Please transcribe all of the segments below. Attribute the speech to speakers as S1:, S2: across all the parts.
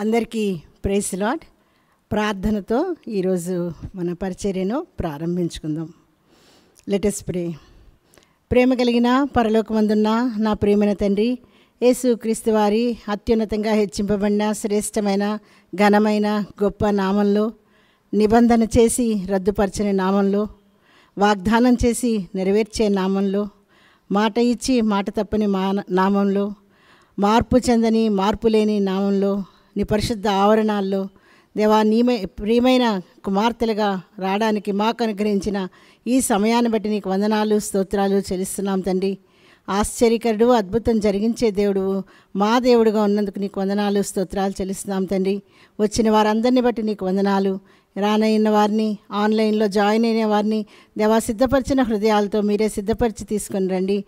S1: అందరికీ praise lord. ప్రార్థనతో ఈరోజు మన పరిచర్యను ప్రారంభించుకుందాం. లెట్ us ప్రే. ప్రేమ కలిగిన పరలోకమందున్న నా ప్రియమైన తండ్రి, యేసు క్రీస్తు వారి అత్యున్నతంగా హెచ్చింపబడిన శ్రేష్టమైన ఘనమైన గొప్ప నామంలో, నిబంధన చేసి రద్దుపరచని నామంలో, వాగ్దానం చేసి నెరవేర్చే నామంలో, మాట ఇచ్చి మాట తప్పని నామంలో, మార్పు చెందని మార్పు లేని నామంలో, నీ పరిశుద్ధ ఆవరణాల్లో దేవా, నీ ప్రియమైన కుమార్తెలుగా రావడానికి మాకు అనుగ్రహించిన ఈ సమయాన్ని బట్టి నీకు వందనాలు స్తోత్రాలు చెల్లిస్తున్నాం తండ్రి. ఆశ్చర్యకరుడు, అద్భుతం జరిగించే దేవుడు మా దేవుడుగా ఉన్నందుకు నీకు వందనాలు స్తోత్రాలు చెల్లిస్తున్నాం తండ్రి. వచ్చిన వారందరినీ బట్టి నీకు వందనాలు. రానైన వారిని, ఆన్లైన్లో జాయిన్ అయిన వారిని దేవా, సిద్ధపరిచిన హృదయాలతో మీరే సిద్ధపరిచి తీసుకుని రండి.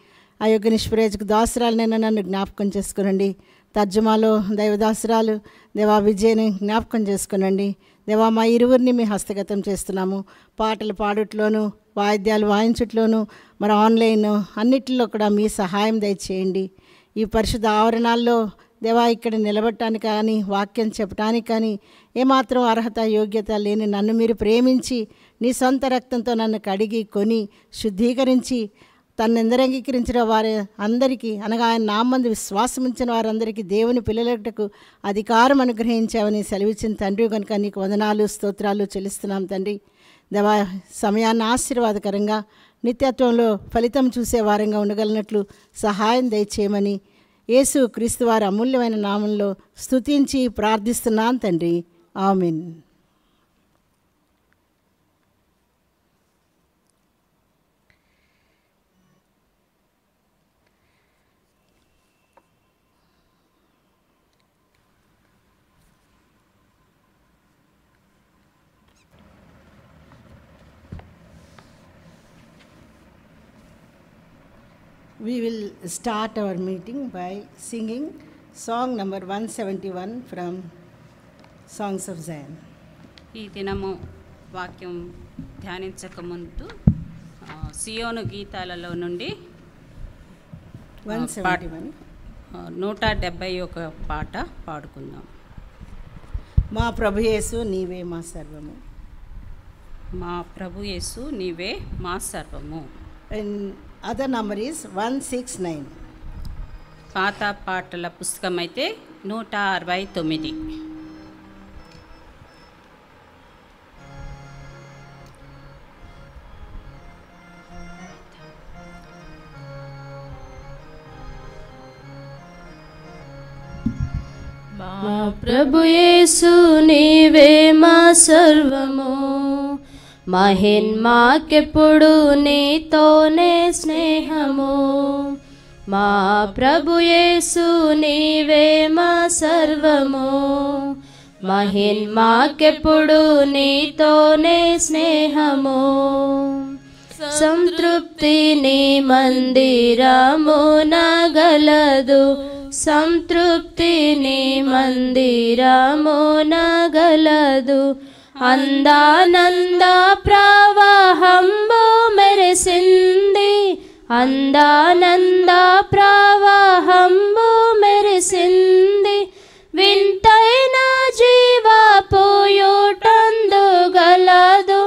S1: ఆ యొక్క నిష్ప్రయోజకు దాసురాలనైనా నన్ను జ్ఞాపకం చేసుకునండి. తర్జుమాలో దైవదాసురాలు దేవా విజయని జ్ఞాపకం చేసుకునండి. దేవా, మా ఇరువురిని మీ హస్తగతం చేస్తున్నాము. పాటలు పాడుట్లోనూ, వాయిద్యాలు వాయించుట్లోనూ, మరి ఆన్లైన్ అన్నిటిలో కూడా మీ సహాయం దయచేయండి. ఈ పరిశుద్ధ ఆవరణాల్లో దేవా, ఇక్కడ నిలబడటానికి కానీ, వాక్యం చెప్పడానికి కానీ ఏమాత్రం అర్హత యోగ్యత లేని నన్ను మీరు ప్రేమించి నీ సొంత రక్తంతో నన్ను కడిగి కొని శుద్ధీకరించి తనెందరు అంగీకరించిన వారి అందరికీ, అనగా ఆయన నామందు విశ్వాసం ఉంచిన వారందరికీ దేవుని పిల్లలకు అధికారం అనుగ్రహించావని సెలవిచ్చిన తండ్రి కనుక నీకు వందనాలు స్తోత్రాలు చెల్లిస్తున్నాం తండ్రి. దేవా, సమయాన్ని ఆశీర్వాదకరంగా నిత్యత్వంలో ఫలితం చూసే వారంగా ఉండగలిగినట్లు సహాయం దయచేయమని యేసు క్రీస్తు వారి అమూల్యమైన నామంలో స్తుతించి ప్రార్థిస్తున్నాను తండ్రి. ఆమేన్. We will start our meeting by singing song number 171 from Songs of Zion.
S2: ఈ దినము వాక్యం ధ్యానించక ముందు సియోను గీతాలలో నుండి 171 పాట పాడుకుందాం.
S1: మా ప్రభు యేసు నీవే మా సర్వము.
S2: మా ప్రభు యేసు నీవే మా సర్వము.
S1: And other number is 169.
S2: పాత పాటల పుస్తకం అయితే 169.
S3: మా ప్రభు యేసు నీవే మా సర్వము, మహిన్మాకెప్పుడు నీతోనే స్నేహము. మా ప్రభు యేసు నీవే మా సర్వము, మహిన్మాకెప్పుడు నీతోనే స్నేహము. సంతృప్తి నీ మందిరము నగలదు, సంతృప్తి నీ మందిరము నగలదు. అందానంద ప్రవాహంబు మెరిసింది, అందానంద ప్రవాహంబు మెరిసింది. వింతైన జీవ పోయుటందు గలదు,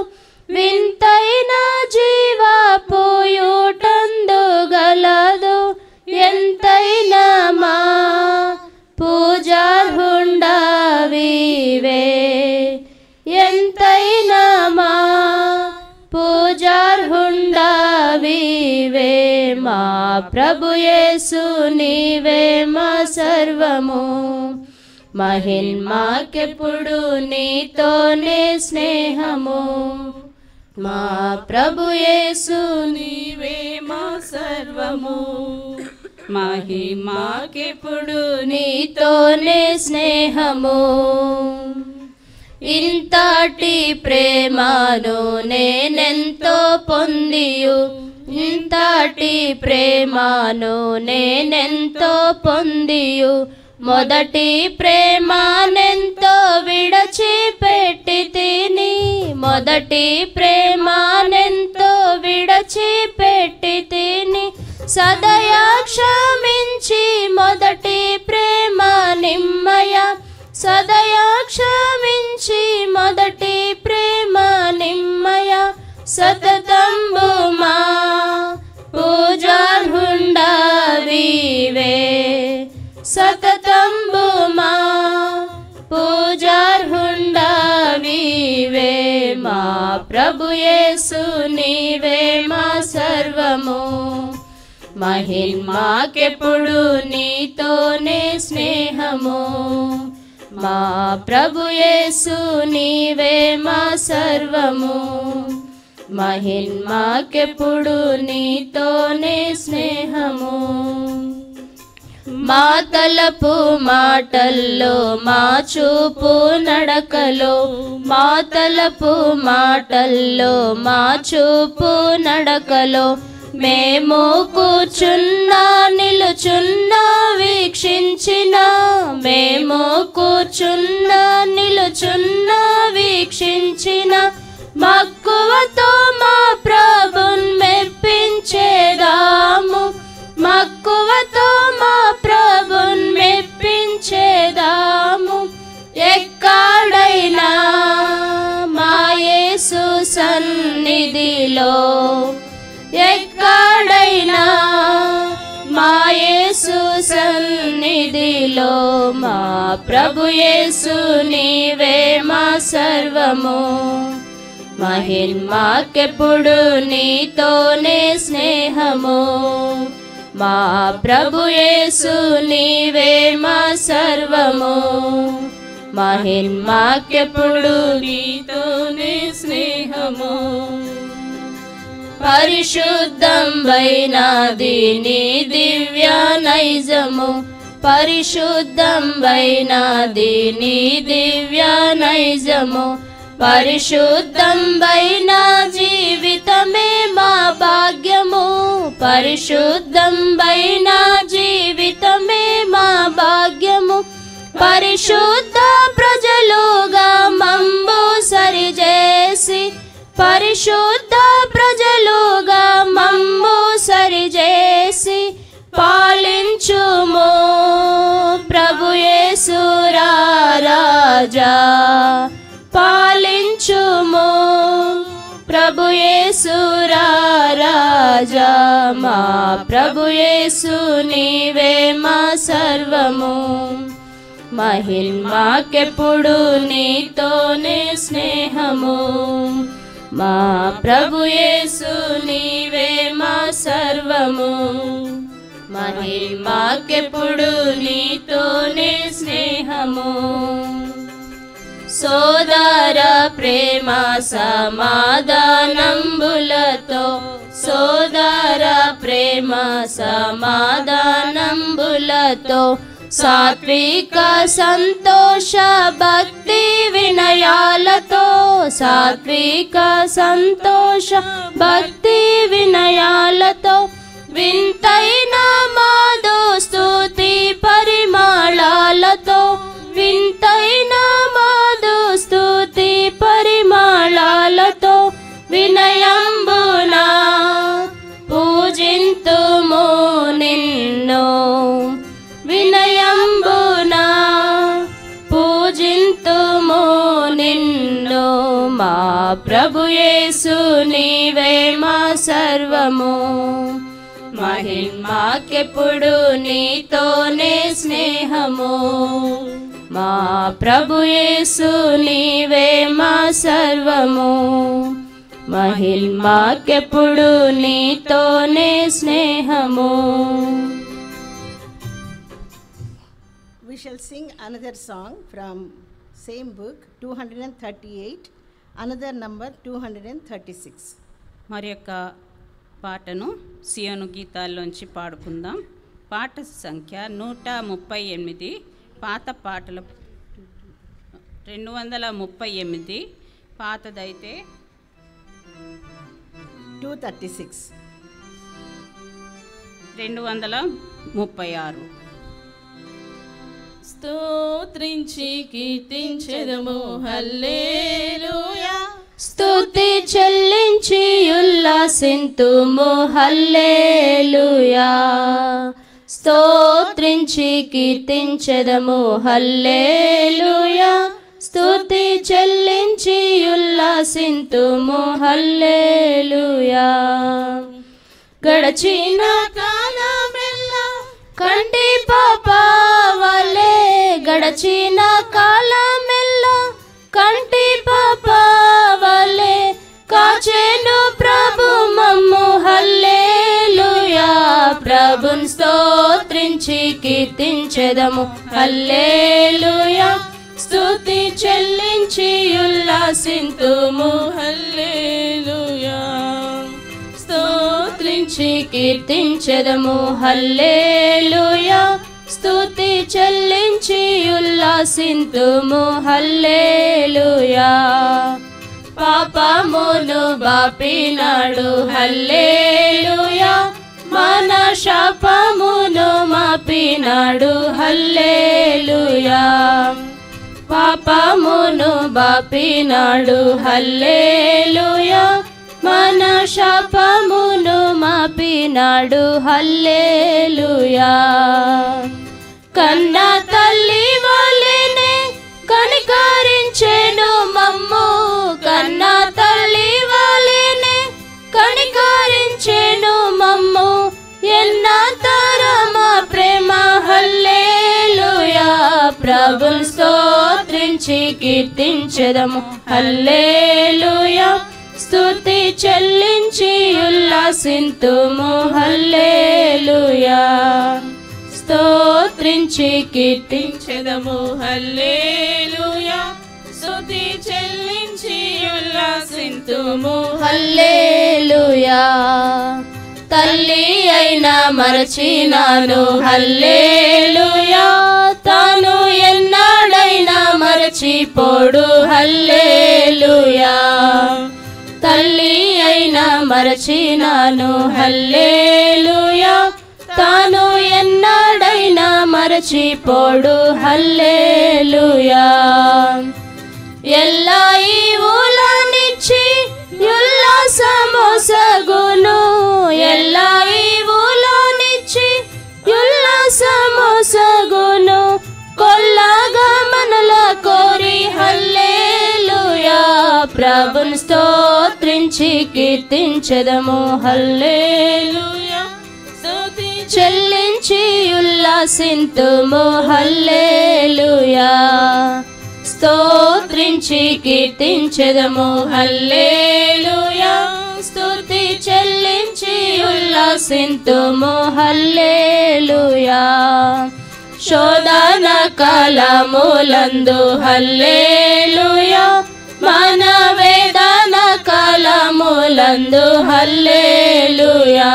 S3: వింతైన జీవ పోయుటందు గలదు. ఎంతైనా మా పూజార్హుండవివే, ఎంతైనా మా పూజార్హుండవివే. మా ప్రభు యేసు నీవే మా సర్వము, మహిన్మాకెప్పుడు నీతోనే స్నేహము. మా ప్రభు యేసు నీవే మా సర్వము, మహిమాకెప్పుడు నీతోనే స్నేహము. ఇంతటి ప్రేమను నేనెంతో పొందియు, ఇంతటి ప్రేమను నేనెంతో పొందియు. మొదటి ప్రేమనెంతో విడచిపెట్టి తిని, మొదటి ప్రేమనెంతో విడచిపెట్టి తిని. సదయా క్షమించి మొదటి ప్రేమ నిమ్మయ, సదయ సతతంబు మా పూజార్హుండవివే సతతంబు మా పూజార్హుండవివే మా ప్రభు యేసు నీవే మా సర్వము మహిమాకెప్పుడు నీతోనే స్నేహము మా ప్రభు యేసు నీవే మా సర్వము మహిమాకెప్పుడు నీతోనే స్నేహము మా తలపు మాటల్లో మా చూపు నడకలో మా తలపు మాటల్లో మా చూపు నడకలో మేము కూర్చున్నా నిలుచున్నా వీక్షించిన మేము కూర్చున్నా నిలుచున్నా వీక్షించిన మక్కువతో మా ప్రభున్ మెప్పించేదాము మక్కువతో మా ప్రభున్ మెప్పించేదాము ఎక్కడైనా మా యేసు సన్నిధిలో ఎక్కడైనా మా యేసు సన్నిధిలో మా ప్రభు యేసు నీవే మా సర్వము మహిమాకెప్పుడు నీతోనే స్నేహము మా ప్రభు యేసు నీవే మా సర్వము మహిమాకెప్పుడు నీతోనే స్నేహము పరిశుద్ధం వైనాది నీ దివ్య నైజము పరిశుద్ధం వైనాది నీ దివ్య నైజము పరిశుద్ధం వైన జీవితమే మా భాగ్యము పరిశుద్ధం వైన జీవితమే మా భాగ్యము పరిశుద్ధ ప్రజలుగా మమ్ము సరిచేసి పరిశుద్ధ ప్రజలుగా మమ్ము సరిచేసి పాలించుము ప్రభు యేసు రాజా పాలించుము ప్రభు యేసు రాజా మా ప్రభు యేసు నీవే మా సర్వము మహిమాకెప్పుడు నీతోనే స్నేహము మా ప్రభు యేసు నీవే మా సర్వము మహిమాకెప్పుడు నీతోనే స్నేహము సోదర ప్రేమ సమాధానంబులతో సోదర ప్రేమ సమాధానంబులతో సాత్విక సంతోష భక్తి వినయాలతో సాత్విక సంతోష భక్తి వినయాలతో వింతైన మాధు స్తుతి పరిమళాలతో వింతైన మాధు స్తుతి పరిమళాలతో వినయంబునా పూజింతుము నిన్ను వినయంబునా పూజింతుము నిన్ను మా ప్రభు యేసు నీవే మా సర్వము మహిమాకెప్పుడు నీతోనే స్నేహము మా ప్రభు యేసు నీవే మా సర్వము మహిమాకెప్పుడు నీతోనే స్నేహము
S1: We shall sing another song from same book 238, another number 236.
S2: మరి యొక్క పాటను సియోను గీతాల్లోంచి పాడుకుందాం. పాట సంఖ్య 138, పాత పాటల 238, పాతదైతే
S1: 236.
S2: 236.
S3: స్తోత్రించి కీర్తించెదము హల్లెలూయా స్తుతి చెల్లించి ఉల్లాసింతుము హల్లెలూయా స్తోత్రించి కీర్తించెదము హల్లెలూయా స్తుతి చెల్లించి ఉల్లాసింతుము హల్లెలూయా. గడచిన కాలమెల్లా కంటి పాప వలె, గడచిన కాలమెల్లా కంటి పాప వలె కాచెను ప్రభు మమ్ము హల్లెలూయా. ప్రభున్ స్తోత్రించి కీర్తించెదము హల్లెలూయా. స్తుతి చెల్లించి ఉల్లాసింతుము హల్లెలూయా. స్తోత్రించి కీర్తించెదము హల్లెలూయా. స్తుతి చెల్లించి ఉల్లాసింతుము హల్లెలూయా. పాపమును బాపినాడు హల్లెలూయా. మన శాపమును మాపినాడు హల్లెలూయా. పాపమును బాపినాడు హల్లెలూయా. మన శాపమును మాపినాడు హల్లెలూయా. కన్న తల్లి వలెనే కనికరించెను మమ్ము, కన్న తల్లి వలెనే కనికరించెను మమ్ము. ఎన్న తరమ ప్రేమ హల్లెలూయా. ప్రభున్ స్తోత్రించి కీర్తించెదము హల్లెలూయా. స్తుతి చెల్లించి ఉల్లాసింతుము హల్లెలూయా. స్తోత్రించి కీర్తించెదము హల్లెలూయా. స్తుతి చెల్లించి ఉల్లాసింతుము హల్లెలూయా. తల్లి అయినా మరచినాను హల్లెలూయా. తాను ఎన్నాడైనా మరచిపోడు హల్లెలూయా. తల్లి అయినా మరచినాను హల్లెలూయా. తాను ఎన్నాడైనా మరచిపోడు హల్లెలూయా. ఎల్లా ఈవులనిచ్చి ఉల్లాసమొసగును, ఎల్లా ఈవులనిచ్చి ఉల్లాసమొసగును. కొల్లగా మనల కోరి హల్లెలూయా. ప్రభున్ స్తోత్రించి కీర్తించెదము హల్లెలూయా. స్తుతి చెల్లించి ఉల్లాసింతుము హల్లెలూయా. స్తోత్రించి కీర్తించెదము హల్లెలూయా. స్తుతి చెల్లించి ఉల్లాసింతుము హల్లెలూయా. శోధన కాలములందు హల్లెలూయా. మన వేదన కాలములందు హల్లెలూయా.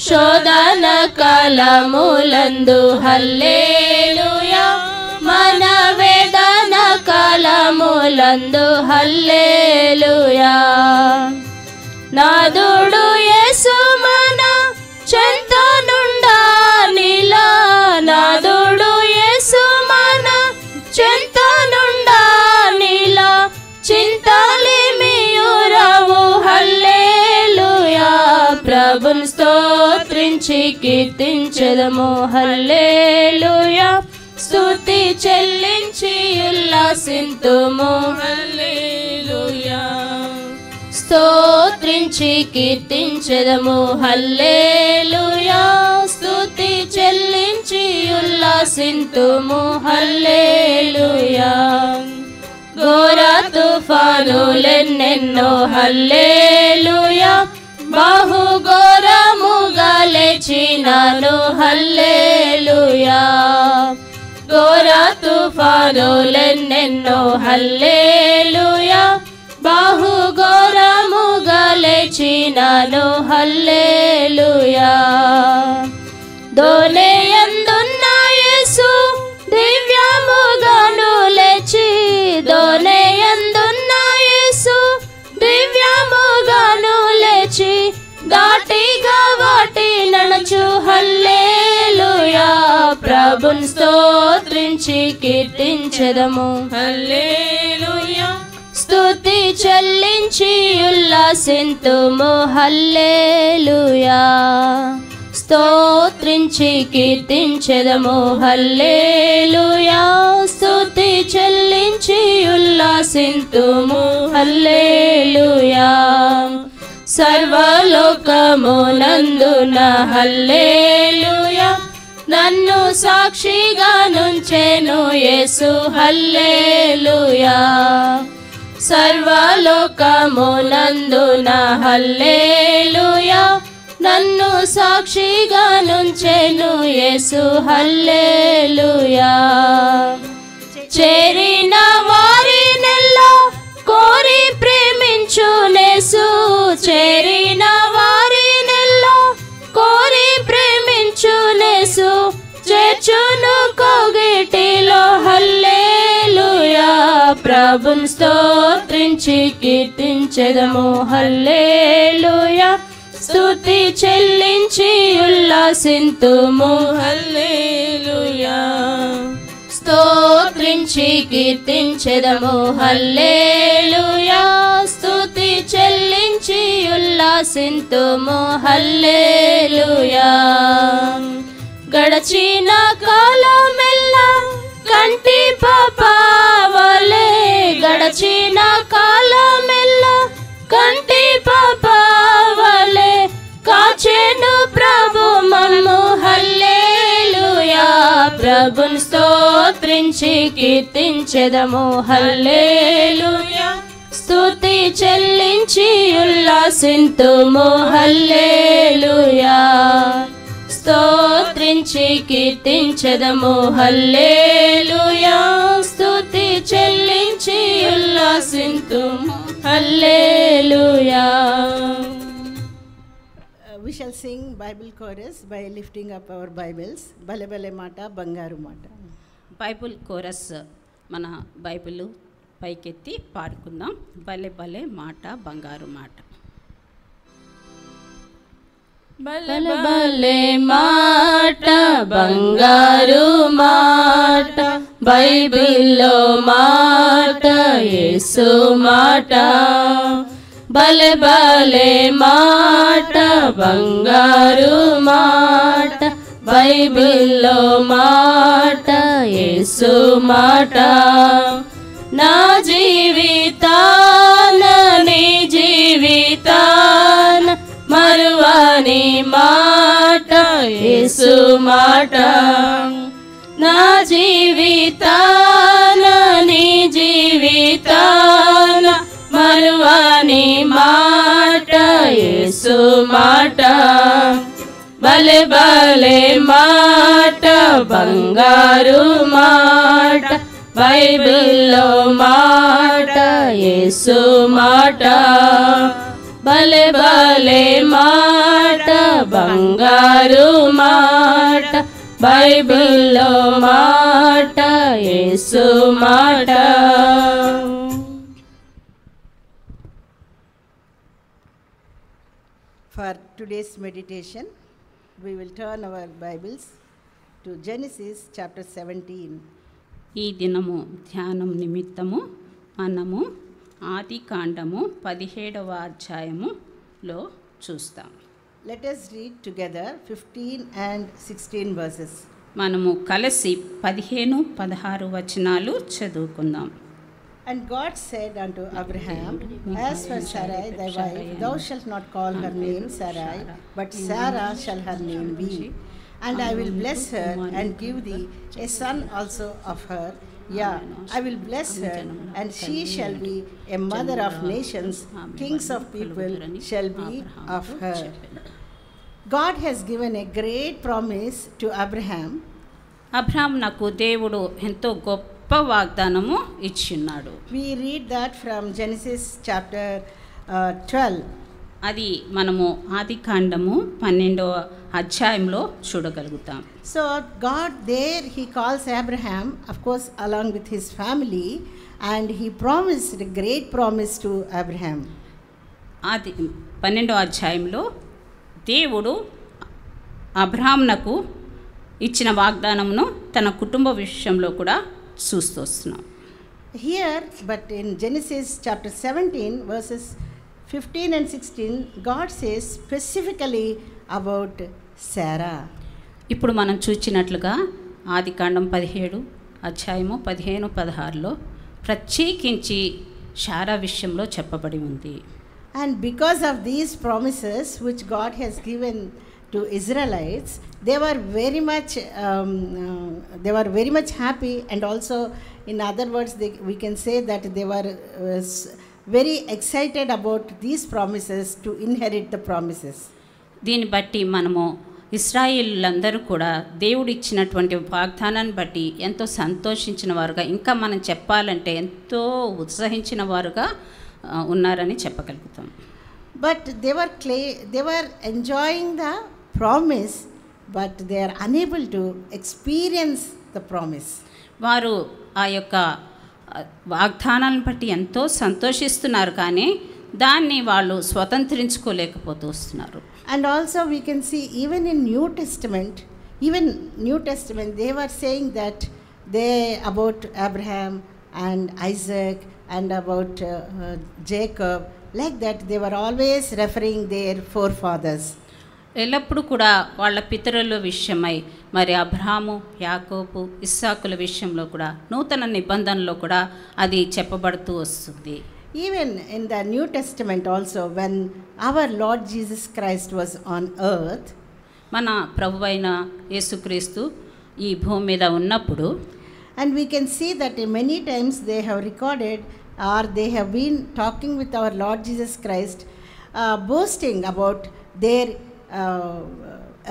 S3: శోధన కాలములందు హల్లెలూయా. మన వేదన కాలములందు హల్లెలూయా. నాదుడు యేసు మన చెంతనుండా నీలా, నాదుడు యేసు మన చెంతనుండా నీలా. చింతలేమియురావు హల్లెలూయా. ప్రభున్ స్తోత్రించి కీర్తించెదము హల్లెలూయా. స్తుతి చెల్లించి ఉల్లాసింతుము హల్లెలూయా. స్తోత్రించి కీర్తించెదము హల్లెలూయా. స్తుతి చెల్లించి ఉల్లాసింతుము హల్లెలూయా. ఘోర తుఫానులెన్నెన్నో హల్లెలూయా. బహు ఘోరముగా లేచినాను హల్లెలూయా. ఘోర తుఫానులెన్నెన్నో హల్లెలూయా. బహు ఘోరముగా లేచినాను హల్లెలూయా. దోనెయందున్న యేసు దివ్యముగాను లేచి, దోనెయందున్న యేసు దివ్యముగాను లేచి. దాటిగా వాటి నడచు హల్లెలూయా. ప్రభున్ స్తోత్రించి కీర్తించెదము హల్లెలూయా. స్తుతి చెల్లించి ఉల్లాసింతుము హల్లెలూయా. స్తోత్రించి కీర్తించెదము. హల్లెలూయా స్తుతి చెల్లించి ఉల్లాసింతుము. హల్లెలూయా సర్వలోకమునందున హల్లెలూయా నన్ను సాక్షిగా నుంచెను యేసు. హల్లెలూయా సర్వలోకమునందున హల్లెలూయా నన్ను సాక్షిగా నుంచెను యేసు. హల్లెలూయా చేరిన వారినెల్లా కోరి ప్రేమించునేసు. చేరిన వారినెల్లా కోరి ప్రేమించునేసు. చేర్చును కోగిటిలో. హల్లెలూయా ప్రభుని స్తోత్రించి కీర్తించెదము. హల్లెలూయా స్తుతి చెల్లించి ఉల్లాసింతుము. హల్లెలూయా స్తోత్రించి కీర్తించెదము. హల్లెలూయా స్తుతి చెల్లించి ఉల్లాసింతుము. హల్లెలూయా గడచిన కాలమెల్లా కంటి పాపవలే. గడచిన కాలమెల్లా కంటి పాపవలే కాచెను ప్రభు మమ్ము. హల్లెలూయా ప్రభుని స్తోత్రించి కీర్తించెదము. హల్లెలూయా స్తుతి చెల్లించి ఉల్లాసింతుము. హల్లెలూయా స్తోత్రించి కీర్తించెదము. హల్లెలూయా స్తుతి చెల్లించి ఉల్లాసింతుము. హల్లెలూయా
S1: We shall sing Bible chorus by lifting up our Bibles. Bale bale mata, bangaru mata.
S2: Bible chorus మన బైబిల్ పైకెత్తి పాడుకుందాం. భలే భలే మాట బంగారు మాట.
S3: బలే బలే మాట బంగారు మాట బైబిల్లో మాట యేసు మాట. బలే బలే మాట బంగారు మాట బైబిల్లో మాట యేసు మాట. నా జీవితాన నీ జీవితాన మరువని మాట యేసు మాట. నా జీవితాన నీ జీవితాన మరువని మాట యేసు మాట. బలే బలే మాట బంగారు మాట బైబిల్లో మాట యేసు మాట. బలే బలే మాట బంగారు మాట బైబిల్లో మాట యేసు మాట.
S1: For today's meditation, we will turn our Bibles to Genesis chapter 17.
S2: ఈ దినము ధ్యానం నిమిత్తము మనము ఆది కాండము 17వ అధ్యాయములో చూస్తాం.
S1: Let us read together 15 and 16 verses.
S2: మనము కలిసి 15-16 వచనాలు చదువుకుందాం.
S1: And God said unto Abraham, As for Sarai thy wife, thou shalt not call her name Sarai, but Sarah shall her name be. And I will bless her and give thee a son also of her. Yeah, I will bless her, and she shall be a mother of nations. Kings of people shall be of her. God has given a great promise to Abraham.
S2: Abraham నాకు దేవుడు ఎంతో గొప్ప వాగ్దానము ఇచ్చిన్నాడు.
S1: We read that from Genesis chapter 12.
S2: అది మనము ఆది కాండము 12వ అధ్యాయంలో చూడగలుగుతాం.
S1: So God there, he calls Abraham, of course along with his family, and he promised a great promise to Abraham.
S2: ఆది 12వ అధ్యాయంలో దేవుడు అబ్రహాంనకు ఇచ్చిన వాగ్దానమును తన కుటుంబ విషయంలో కూడా చూస్తూ వస్తున్నాం.
S1: Here, but in Genesis chapter 17 verses 15 and 16, God says specifically about Sarah.
S2: ఇప్పుడు మనం చూచినట్లుగా ఆదికాండం 17 అధ్యాయము 15-16లో ప్రత్యేకించి శారా విషయంలో చెప్పబడి ఉంది.
S1: And because of these promises which God has given to Israelites, they were very much happy, and also in other words we can say that they were very excited about these promises to inherit the promises.
S2: దీన్ని బట్టి మనము ఇశ్రాయేలులందరూ కూడా దేవుడు ఇచ్చినటువంటి వాగ్దానాన్ని బట్టి ఎంతో సంతోషించిన వారుగా, ఇంకా మనం చెప్పాలంటే ఎంతో ఉత్సాహించిన వారుగా ఉన్నారని చెప్పగలుగుతాం.
S1: But they were enjoying the promise, but they are unable to experience the promise.
S2: వారు ఆ యొక్క వాగ్దానాలను బట్టి ఎంతో సంతోషిస్తున్నారు, కానీ దాన్ని వాళ్ళు స్వతంత్రించుకోలేకపోతూ వస్తున్నారు.
S1: And also we can see even in New Testament they were saying that they about Abraham and Isaac and about Jacob, like that they were always referring their forefathers.
S2: ఎల్లప్పుడూ కూడా వాళ్ళ పితరుల విషయమై మరి అబ్రహాము, యాకోబు, ఇస్సాకుల విషయంలో కూడా నూతన నిబంధనలో కూడా అది చెప్పబడుతూ వస్తుంది.
S1: Even in the New Testament also, when our Lord Jesus Christ was on earth,
S2: మన ప్రభువైన యేసుక్రీస్తు ఈ భూమి మీద ఉన్నప్పుడు,
S1: and we can see that many times they have recorded or they have been talking with our Lord Jesus Christ, boasting about their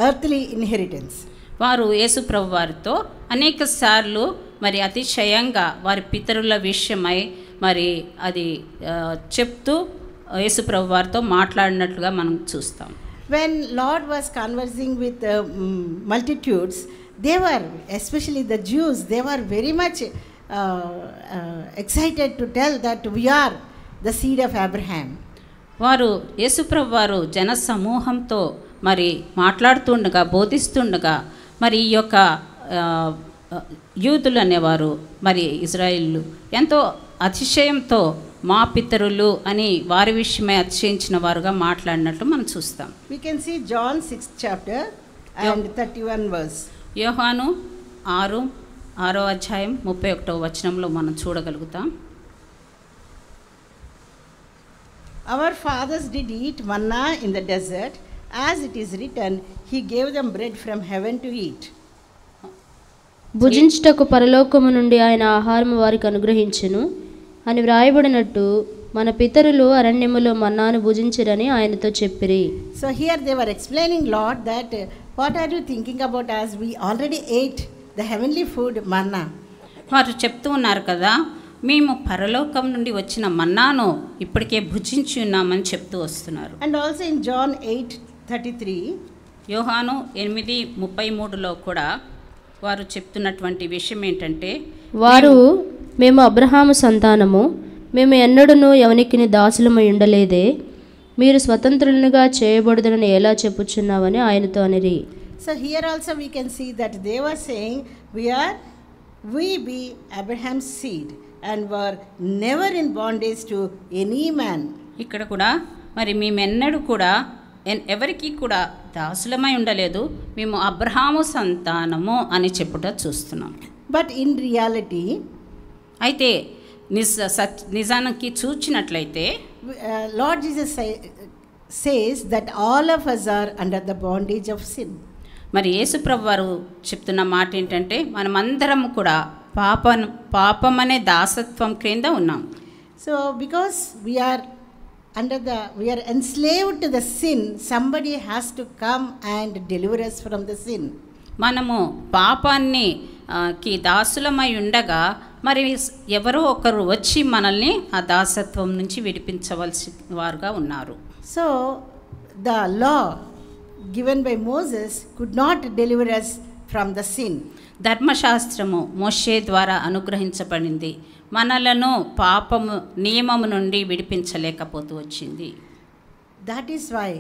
S1: earthly inheritance.
S2: వారు యేసు ప్రభు వారితో అనేక సార్లు మరి అతిశయంగా వారి పితరుల విషయమై మరి అది చెప్తూ యేసు ప్రభు వారితో మాట్లాడినట్లుగా మనం చూస్తాం.
S1: When Lord was conversing with multitudes, they were, especially the Jews, they were very much excited to tell that we are the seed of Abraham.
S2: వారు యేసు ప్రభు వారు జన సమూహంతో మరి మాట్లాడుతుండగా, బోధిస్తుండగా మరి ఈ యొక్క యూదులు అనేవారు, మరి ఇజ్రాయిలు ఎంతో అతిశయంతో మా పితరులు అని వారి విషయమై అతిశయించిన వారుగా మాట్లాడినట్లు మనం చూస్తాం.
S1: We can see John 6th chapter and 31 verse.
S2: యోహాను 6వ అధ్యాయం 31వ వచనంలో మనం చూడగలుగుతాం.
S1: Our fathers did eat manna in the desert, as it is written, he gave them bread from heaven to eat.
S3: భుజించుటకు పరలోకము నుండి ఆయన ఆహారము వారికి అనుగ్రహించెను అని వ్రాయబడినట్టు మన పితరులు అరణ్యములో మన్నాను భుజించిరని ఆయనతో చెప్పిరి.
S1: So here they were explaining, Lord, that what are you thinking about us? We already ate the heavenly food manna.
S2: వారు చెప్తూ ఉన్నారు కదా, మేము పరలోకం నుండి వచ్చిన మన్నాను ఇప్పటికే భుజించి ఉన్నామని చెప్తూ వస్తున్నారు.
S1: And also in John 8:33,
S2: యోహాను 8:33లో కూడా వారు చెప్తున్నటువంటి విషయం ఏంటంటే,
S3: వారు మేము అబ్రహాము సంతానము, మేము ఎన్నడూను ఎవనికిని దాసులమై ఉండలేదే, మీరు స్వతంత్రులుగా చేయబడుదనని ఎలా చెప్పుచున్నావని ఆయనతో అనిరి.
S1: So here also we can see that they were saying, we be Abraham's seed and were never in bondage to any man.
S2: ఇక్కడ కూడా మరి మేమెన్నడూ కూడా ఎవరికి కూడా దాసులమై ఉండలేదు, మేము అబ్రహాము సంతానము అని చెప్పుట చూస్తున్నాం.
S1: But in reality,
S2: అయితే నిజానికి చూచినట్లయితే
S1: Lord Jesus says that all of us are under the bondage of sin.
S2: మరి యేసుప్రభు వారు చెప్తున్న మాట ఏంటంటే, మనమందరం కూడా పాపమనే దాసత్వం క్రింద ఉన్నాం.
S1: So because we are enslaved to the sin, somebody has to come and deliver us from the sin.
S2: మనము పాపానికి దాసులమై ఉండగా మరి ఎవరో ఒకరు వచ్చి మనల్ని ఆ దాసత్వం నుంచి విడిపించవలసి వారుగా ఉన్నారు.
S1: So the law given by Moses could not deliver us from the sin.
S2: ధర్మశాస్త్రము మోషే ద్వారా అనుగ్రహించబడింది, మనలను పాపము నియమము నుండి విడిపించలేకపోతూ వచ్చింది.
S1: That is why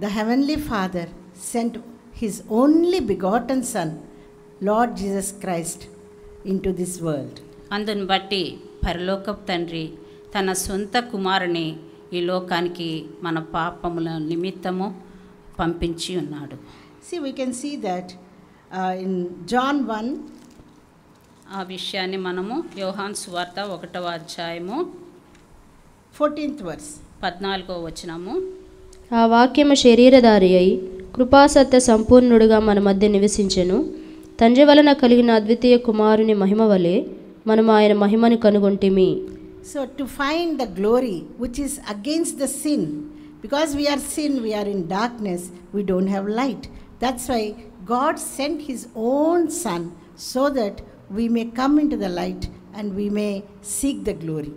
S1: the Heavenly Father sent His only begotten Son, Lord Jesus Christ, into this world.
S2: అందుని బట్టి పరలోకపు తండ్రి తన సొంత కుమారుని ఈ లోకానికి మన పాపముల నిమిత్తము పంపించి ఉన్నాడు.
S1: See, we can see that in John 1,
S2: ఆ విషయాన్ని మనము యోహాను సువార్త 1వ అధ్యాయము
S1: 14th verse.
S2: 14వ వచనము.
S3: ఆ వాక్యము శరీరధారి అయి కృపాసత్య సంపూర్ణుడుగా మన మధ్య నివసించెను. తండ్రి వలన కలిగిన అద్వితీయ కుమారుని మహిమ వలె మనము ఆయన మహిమను కనుగొంటిమి.
S1: So to find the glory which is against the sin, because we are sin, we are in darkness, we don't have light. That's why God sent his own son so that we may come into the light and we may seek the glory.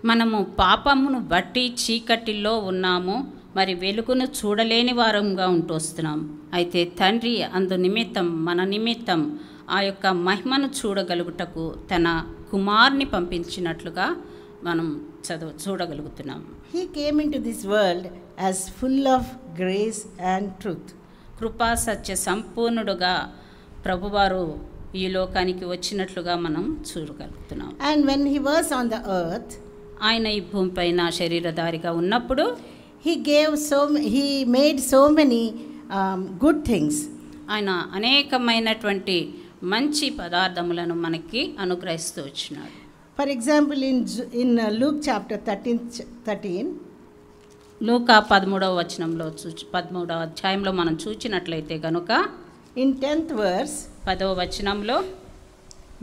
S2: మనము పాపమును బట్టి చీకటిలో ఉన్నాము, మరి వెలుగును చూడలేని వారంగా ఉంటూ వస్తున్నాం. అయితే తండ్రి అందు నిమిత్తం మన నిమిత్తం ఆ యొక్క మహిమను చూడగలుగుటకు తన కుమార్ని పంపించినట్లుగా మనం చూడగలుగుతున్నాం.
S1: He came into this world as full of grace and truth.
S2: కృపా సత్య సంపూర్ణుడుగా ప్రభువారు ఈ లోకానికి వచ్చినట్లుగా మనం చూడగలుగుతున్నాం.
S1: And when he was on the earth,
S2: ఆయన ఈ భూమిపైన శరీరధారిగా ఉన్నప్పుడు
S1: he made so many good things.
S2: ఆయన అనేకమైనటువంటి మంచి పదార్థములను మనకి అనుగ్రహిస్తూ వచ్చినాడు.
S1: For example, in Luke chapter 13,
S2: లూకా 13వ వచనంలో 13వ అధ్యాయంలో మనం చూచినట్లయితే గనుక
S1: in 10th verse,
S2: 10వ వచనంలో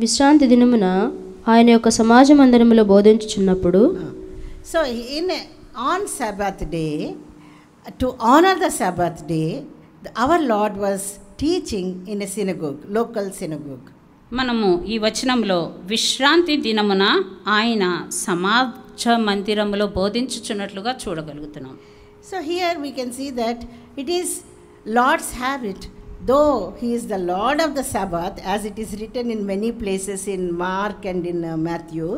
S3: విశ్రాంతి దినమున ఆయన యొక్క సమాజ మందిరములో బోధించుచున్నప్పుడు,
S1: so on Sabbath day, to honor the Sabbath day, our Lord was teaching in a synagogue, local synagogue.
S2: మనము ఈ వచనంలో విశ్రాంతి దినమున ఆయన సమాజ మందిరములో బోధించుచున్నట్లుగా చూడగలుగుతున్నాం.
S1: So here we can see that it is Lord's habit, though he is the Lord of the Sabbath, as it is written in many places in Mark and in Matthew.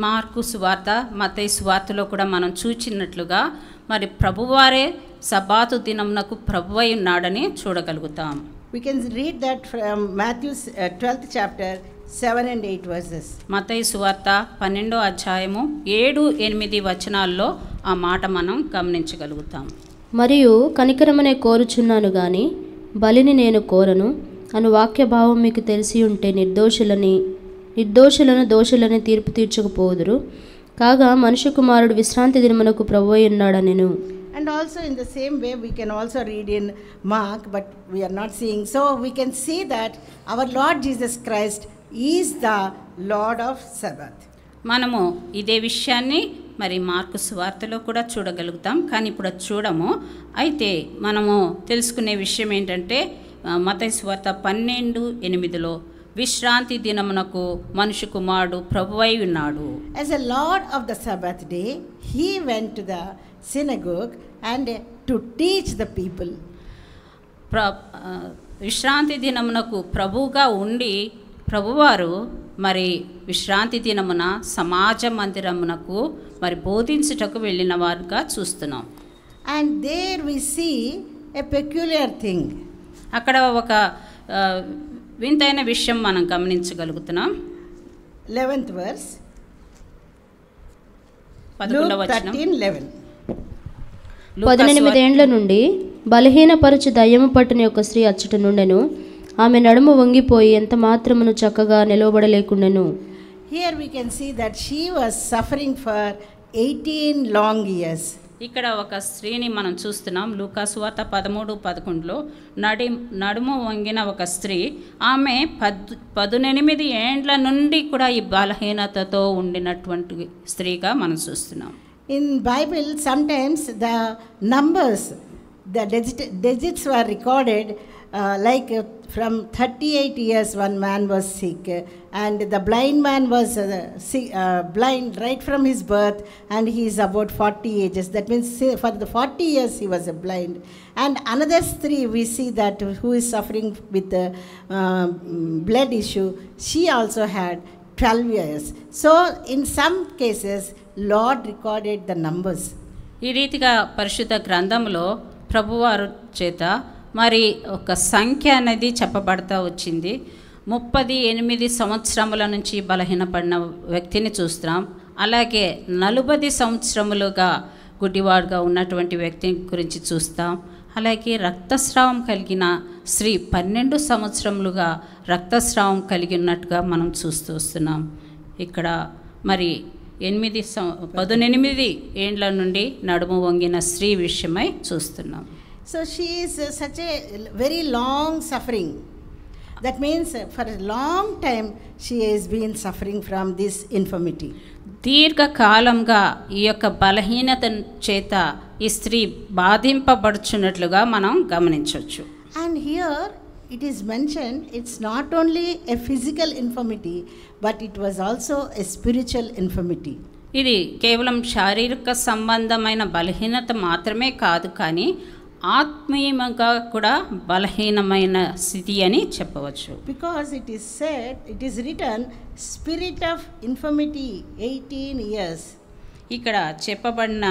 S2: Mark సువార్త, మత్తయి సువార్తలో కూడా మనం చూచినట్లుగా మరి ప్రభువారే సబాతు దినమునకు ప్రభువై ఉన్నాడని చూడగలుగుతాం.
S1: We can read that from Matthew's 12th chapter 7 and 8 verses.
S2: మత్తయి సువార్త 12వ అధ్యాయము 7-8 వచనాల్లో ఆ మాట మనం గమనించగలుగుతాం.
S3: మరియు కనికరమనే కోరుచున్నాను గాని బలిని నేను కోరను అను వాక్య భావం మీకు తెలిసి ఉంటే నిర్దోషులను దోషులని తీర్పు తీర్చకపోదురు. కాగా మనుష్య కుమారుడు విశ్రాంతి దినమునకు ప్రభువై ఉన్నాడనెను.
S1: And also in the same way we can also read in Mark, but we are not seeing. So we can see that our Lord Jesus Christ is the Lord of Sabbath.
S2: మనము ఇదే విషయాన్ని మరి mark సువార్తలో కూడా చూడగలుగుతాం, కానీ ఇప్పుడు చూడము. అయితే మనము తెలుసుకునే విషయం ఏంటంటే మత్తయి సువార్త 12:8లో విశ్రాంతి దినమునకు మనుష్య కుమారుడు ప్రభువై ఉన్నాడు.
S1: As a Lord of the Sabbath day, he went to the synagogue and to teach the people.
S2: విశ్రాంతి దినమునకు ప్రభువుగా ఉండి ప్రభువారు మరి విశ్రాంతి దినమున సమాజ మందిరమునకు మరి బోధించుటకు వెళ్ళిన వారుగా చూస్తున్నాం.
S1: And there we see a peculiar thing.
S2: అక్కడ ఒక వింతైన విషయం మనం గమనించగలుగుతున్నాం.
S1: 11th verse,
S2: 11వ
S1: Luke
S2: వచనం.
S1: 13:11.
S3: 18 ఏండ్ల నుండి బలహీనపరచు దయ్యము పట్టిన ఒక స్త్రీ అచ్చట నుండెను. ఆమె నడుము వంగిపోయి ఎంత మాత్రమును చక్కగా నిలవబడలేకుండెను.
S1: Here we can see that she was suffering for 18 long years.
S2: ఇక్కడ ఒక స్త్రీని మనం చూస్తున్నాం. లూకా సువార్త 13:11లో నడుము వంగిన ఒక స్త్రీ, ఆమె 18 ఏండ్ల నుండి కూడా ఈ బలహీనతతో ఉండినటువంటి స్త్రీగా మనం చూస్తున్నాం.
S1: In Bible, sometimes the numbers, the digits were recorded like from 38 years one man was sick, and the blind man was blind right from his birth, and he is about 40 ages. That means for the 40 years he was blind. And another three we see that who is suffering with blood issue, she also had 12 years. So in some cases Lord recorded the numbers.
S2: ఈ రీతిగా పరిశుద్ధ గ్రంథంలో ప్రభువారు చేత మరి ఒక సంఖ్య అనేది చెప్పబడతా వచ్చింది. 38 సంవత్సరముల నుంచి బలహీనపడిన వ్యక్తిని చూస్తున్నాం. అలాగే 40 సంవత్సరములుగా గుడ్డివాడుగా ఉన్నటువంటి వ్యక్తి గురించి చూస్తాం. అలాగే రక్తస్రావం కలిగిన స్త్రీ 12 సంవత్సరములుగా రక్తస్రావం కలిగి ఉన్నట్టుగా మనం చూస్తూ వస్తున్నాం. ఇక్కడ మరి 18 ఏండ్ల నుండి నడుము వంగిన స్త్రీ విషయమై చూస్తున్నాం.
S1: So she is such a very long suffering. That means for a long time she has been suffering from this infirmity.
S2: దీర్ఘకాలంగా ఈ యొక్క బలహీనత చేత ఈ స్త్రీ బాధింపబడుచున్నట్లుగా మనం గమనించవచ్చు.
S1: And here it is mentioned it's not only a physical infirmity but it was also a spiritual infirmity.
S2: ఇది కేవలం శారీరక సంబంధమైన బలహీనత మాత్రమే కాదు, కానీ ఆత్మీయంగా కూడా బలహీనమైన స్థితి అని చెప్పవచ్చు.
S1: Because it is said, it is written, spirit of infirmity 18 years.
S2: ఇక్కడ చెప్పబడిన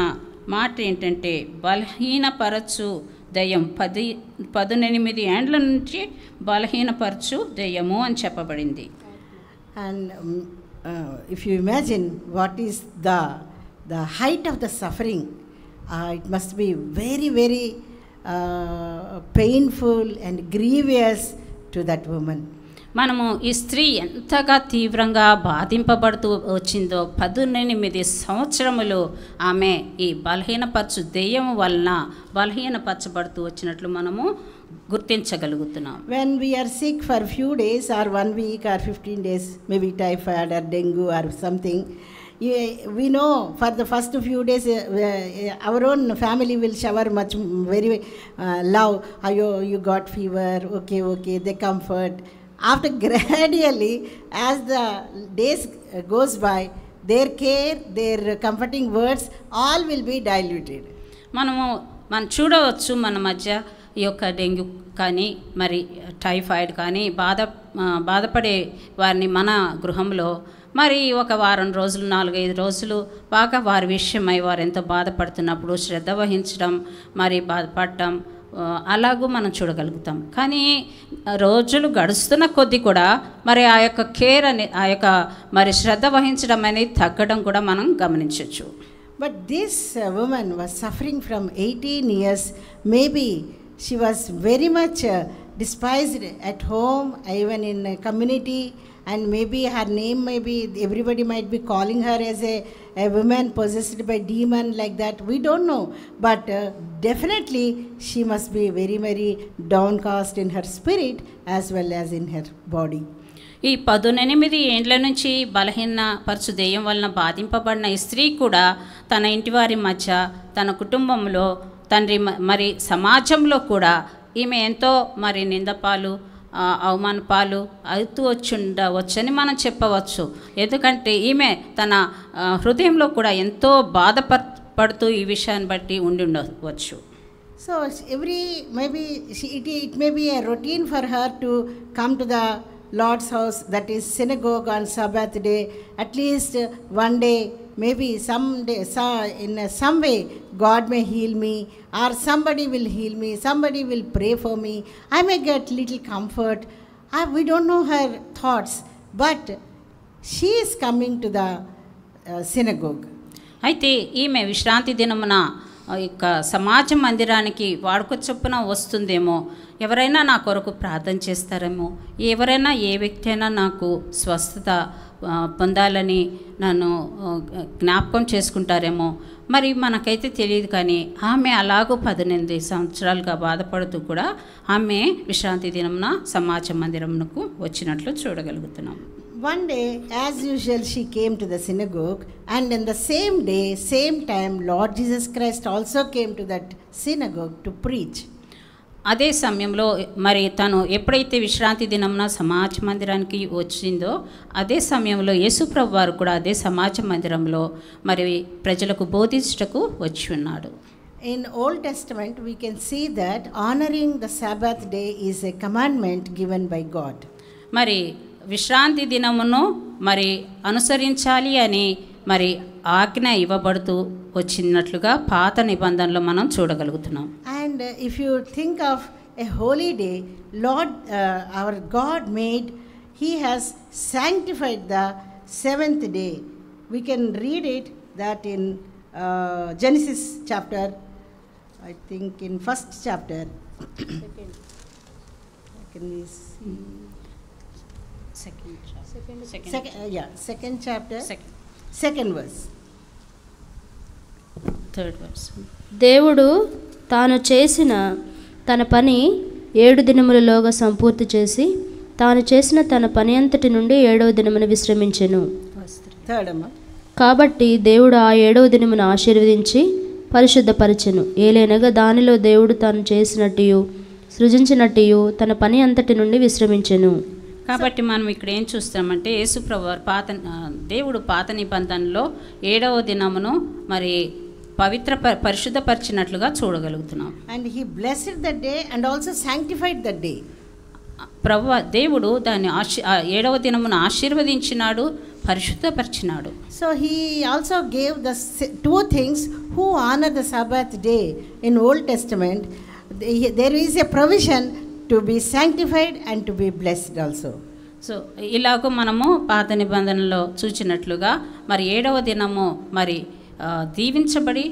S2: మాట ఏంటంటే బలహీనపరచు దయ్యం 18 ఏండ్ల నుంచి బలహీనపరచు దయ్యము అని చెప్పబడింది.
S1: And if you imagine what is the height of the suffering, it must be very, very painful and grievous to that woman.
S2: మనము ఈ స్త్రీ ఎంతగా తీవ్రంగా బాధింపబడుతూ వచ్చిందో 18 సంవత్సరములు ఆమె ఈ బలహీనపరచు దెయ్యం వలన బలహీనపరచబడుతూ వచ్చినట్లు మనము గుర్తించగలుగుతున్నాం.
S1: When we are sick for few days or 1 week or 15 days, maybe typhoid or dengue or something, we know for the first few days our own family will shower much very love. Ayo, you got fever, okay, they comfort. After gradually as the days goes by, their care, their comforting words all will be diluted.
S2: మనం చూడవచ్చు మన మధ్య ఈ యొక్క dengue కానీ మరి typhoid కానీ బాధపడే వారిని మన గృహంలో మరి ఒక వారం రోజులు 4-5 రోజులు బాగా వారి విషయమై వారు ఎంతో బాధపడుతున్నప్పుడు శ్రద్ధ వహించడం మరి బాధపడటం అలాగూ మనం చూడగలుగుతాం. కానీ రోజులు గడుస్తున్న కొద్దీ కూడా మరి ఆ యొక్క కేర్ అని ఆ యొక్క మరి శ్రద్ధ వహించడం అనేది తగ్గడం కూడా మనం గమనించవచ్చు.
S1: But this woman was suffering from 18 years. Maybe she was very much despised at home, even in a community, and maybe her name, maybe everybody might be calling her as a woman possessed by demon like that. We don't know, but definitely she must be very, very downcast in her spirit as well as in her body.
S2: ఈ 18 ఏండ్ల నుంచి బలహీనపరచు దెయ్యం వలన బాధింపబడిన ఈ స్త్రీ కూడా తన ఇంటివారి మధ్య, తన కుటుంబంలో, తండ్రి మరి సమాజంలో కూడా ఈమె ఎంతో మరి నిందపాలు అవమానపాలు అవుతూ వచ్చని మనం చెప్పవచ్చు. ఎందుకంటే ఈమె తన హృదయంలో కూడా ఎంతో బాధపడుతూ ఈ విషయాన్ని బట్టి ఉండి ఉండవచ్చు.
S1: So it may be a routine for her to come to the Lord's house, that is synagogue, on Sabbath day, at least one day, maybe someday, in some way God may heal me, or somebody will heal me, somebody will pray for me, I may get little comfort. We don't know her thoughts, but she is coming to the synagogue.
S2: అయితే ఈమె విశ్రాంతి దినమున ఇక సమాజ మందిరానికి వాడుక చొప్పున వస్తుందేమో, ఎవరైనా నా కొరకు ప్రార్థన చేస్తారేమో, ఎవరైనా ఏ వ్యక్తి అయినా నాకు స్వస్థత పొందాలని నన్ను జ్ఞాపకం చేసుకుంటారేమో, మరి మనకైతే తెలియదు. కానీ ఆమె అలాగూ 18 సంవత్సరాలుగా బాధపడుతూ కూడా ఆమె విశ్రాంతి దినమున సమాజ మందిరమునకు వచ్చినట్లు చూడగలుగుతున్నాం.
S1: One day, as usual, she came to the synagogue, and in the same day, same time, Lord Jesus Christ also came to that synagogue to preach.
S2: అదే సమయంలో మరి తను ఎప్పుడైతే విశ్రాంతి దినమున సమాజ మందిరానికి వచ్చిందో అదే సమయంలో యేసుప్రభు వారు కూడా అదే సమాజ మందిరంలో మరి ప్రజలకు బోధించుటకు వచ్చి ఉన్నాడు.
S1: In Old Testament, we can see that honoring the Sabbath day is a commandment given by God.
S2: మరి విశ్రాంతి దినమును మరి అనుసరించాలి అని మరి ఆజ్ఞ ఇవ్వబడుతూ వచ్చినట్లుగా పాత నిబంధనలో మనం చూడగలుగుతున్నాం.
S1: And if you think of a holy day, Lord, our God made, He has sanctified the 7th day. We can read it that in Genesis chapter I think in first chapter. Can we see?
S2: Second
S1: chapter. Second verse.
S2: Third verse.
S3: దేవుడు తాను చేసిన తన పని 7 దినములలోగా సంపూర్తి చేసి తాను చేసిన తన పని అంతటి నుండి 7వ దినమున విశ్రమించెను.
S1: Third amma.
S3: కాబట్టి దేవుడు ఆ 7వ దినమును ఆశీర్వదించి పరిశుద్ధపరచెను. ఏలైనగా దానిలో దేవుడు తాను చేసినట్టు సృజించినట్టు తన పని అంతటి నుండి విశ్రమించెను.
S2: కాబట్టి మనం ఇక్కడ ఏం చూస్తామంటే యేసుప్రభు దేవుడు పాత నిబంధనలో 7వ దినమును మరి పరిశుద్ధపరిచినట్లుగా చూడగలుగుతున్నాం.
S1: And he blessed the day and also sanctified the day.
S2: దేవుడు దాన్ని 7వ దినమును ఆశీర్వదించినాడు, పరిశుద్ధపరిచినాడు.
S1: So he also gave the two things who honor the Sabbath day in Old Testament. There is a provision to be sanctified and to be blessed also.
S2: So ఇలాగ మనము పాత నిబంధనలో చూచినట్లుగా మరి 7వ దినము మరి దీవించబడి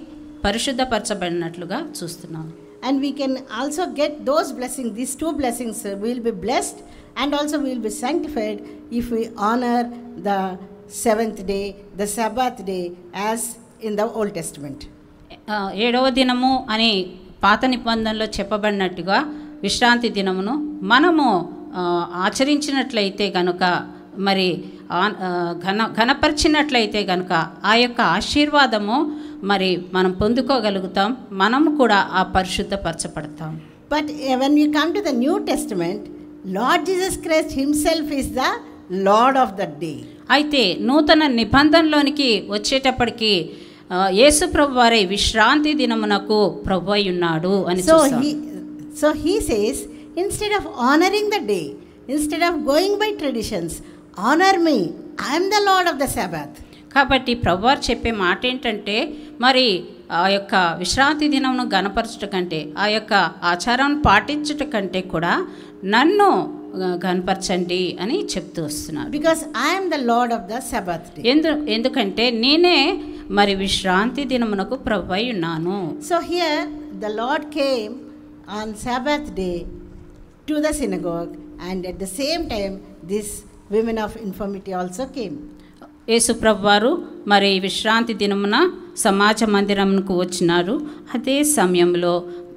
S2: పరిశుద్ధపరచబడినట్లుగా చూస్తున్నాం.
S1: And we can also get those blessings, these two blessings, we will be blessed and also we will be sanctified if we honor the 7th day, the Sabbath day, as in the Old Testament.
S2: 7వ దినము అని పాత నిబంధనలో చెప్పబడినట్టుగా విశ్రాంతి దినమును మనము ఆచరించినట్లయితే కనుక మరి ఘనపరిచినట్లయితే కనుక ఆ యొక్క ఆశీర్వాదము మరి మనం పొందుకోగలుగుతాం, మనము కూడా ఆ పరిశుద్ధపరచబడతాం.
S1: But when we come to the New Testament, Lord Jesus Christ himself is the Lord of that day.
S2: అయితే నూతన నిబంధనలోనికి వచ్చేటప్పటికి యేసు ప్రభు వారే విశ్రాంతి దినమునకు ప్రభు అయి ఉన్నాడు అని చూస్తాం.
S1: So he says, instead of honoring the day, instead of going by traditions, honor me, I am the Lord of the Sabbath.
S2: కాబట్టి ప్రభువారు చెప్పే మాట ఏంటంటే మరి ఆ యొక్క విశ్రాంతి దినమును గణపరచుట కంటే ఆ యొక్క ఆచారాన్ని పాటించుట కంటే కూడా నన్ను గణపరచండి అని చెప్తూ వస్తున్నారు.
S1: Because I am the Lord of the Sabbath day.
S2: ఎందుకంటే నేనే మరి విశ్రాంతి దినమునకు ప్రభువై ఉన్నాను.
S1: So here the Lord came on Sabbath day to the synagogue, and at the same time these women of infirmity also came.
S2: యేసు ప్రభువారు మరి విశ్రాంతి దినమున సమాజ మందిరమునకు వచ్చినారు. అదే సమయంలో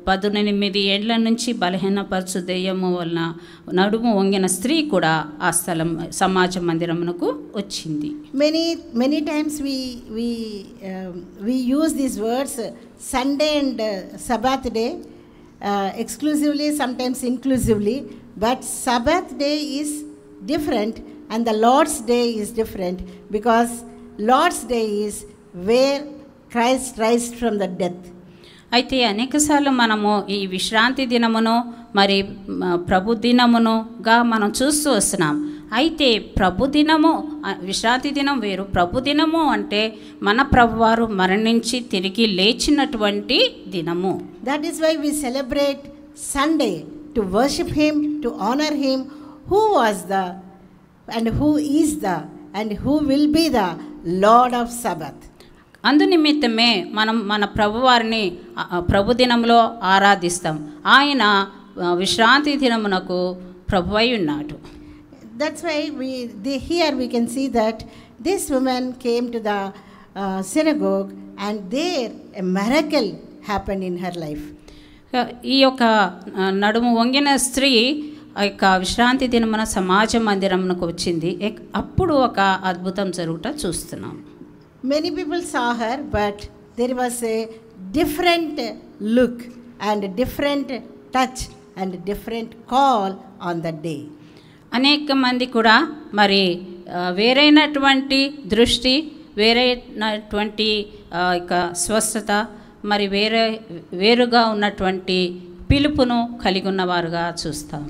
S2: 18 ఏళ్ల నుంచి బలహీనపరచు దెయ్యము వలన నడుము వంగిన స్త్రీ కూడా ఆ స్థలం సమాజ మందిరమునకు వచ్చింది.
S1: Many times we use these words Sunday and Sabbath day exclusively, sometimes inclusively, but Sabbath day is different and the Lord's day is different, because Lord's day is where Christ raised from the death.
S2: అయితే అనేకసార్లు మనము ఈ విశ్రాంతి దినమును మరి ప్రభు దినమునుగా మనం చూస్తూ వస్తున్నాం. అయితే ప్రభు దినము విశ్రాంతి దినం వేరు. ప్రభు దినము అంటే మన ప్రభువారు మరణించి తిరిగి లేచినటువంటి దినము.
S1: That is why we celebrate Sunday, to worship him, to honor him who was the and who is the and who will be the Lord of Sabbath.
S2: అందు నిమిత్తమే మనం మన ప్రభువారిని ప్రభు దినంలో ఆరాధిస్తాం. ఆయన విశ్రాంతి దినమునకు ప్రభువై ఉన్నాడు.
S1: That's why here we can see that this woman came to the synagogue and there a miracle happened in her life.
S2: ఈ యొక్క నడుము వంగిన స్త్రీ ఆ యొక్క విశ్రాంతి దినమున సమాజ మందిరమునకు వచ్చింది. అప్పుడు ఒక అద్భుతం జరుగుట చూస్తున్నాం.
S1: Many people saw her, but there was a different look and a different touch and a different call on that day.
S2: అనేక మంది కూడా మరి వేరైనటువంటి దృష్టి, వేరైనటువంటి ఇక స్వస్థత, మరి వేరుగా ఉన్నటువంటి పిలుపును కలిగి ఉన్నవారుగా చూస్తాం.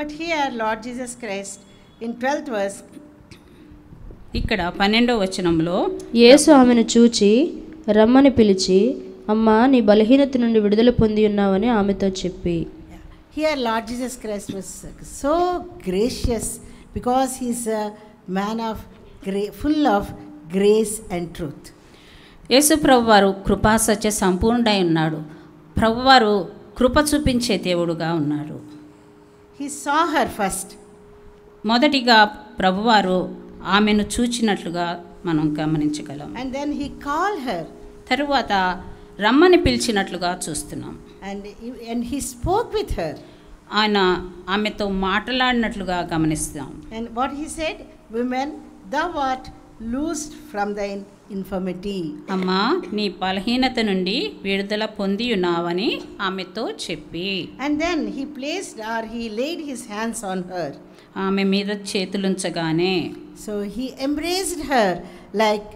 S1: But here Lord Jesus Christ in 12th verse,
S2: ఇక్కడ 12వ వచనంలో
S3: యేసు ఆమెను చూచి రమ్మని పిలిచి, అమ్మా నీ బలహీనత నుండి విడుదల పొంది ఉన్నావని ఆమెతో చెప్పి.
S1: Here Lord Jesus Christ was so gracious because he is a man of full of grace and truth.
S2: యేసు ప్రభువారు కృపా సత్య సంపూర్ణుడై ఉన్నాడు. ప్రభువారు కృప చూపించే దేవుడుగా ఉన్నారు.
S1: He saw her first.
S2: మొదటిగా ప్రభువారు ఆమెను చూచినట్లుగా మనం గమనించగలం.
S1: And then he called her.
S2: తరువాత రమ్మని పిలిచినట్లుగా చూస్తున్నాం.
S1: And he spoke with her.
S2: ఆయన ఆమెతో మాట్లాడినట్లుగా గమనిస్తాం.
S1: And what he said, women, thou art loosed from thine infirmity.
S2: అమ్మా, నీ బలహీనత నుండి విడుదల పొంది ఉన్నావని ఆమెతో చెప్పి,
S1: And then he laid his hands on her.
S2: ఆమె మీద చేతులుంచగానే,
S1: So he embraced her, like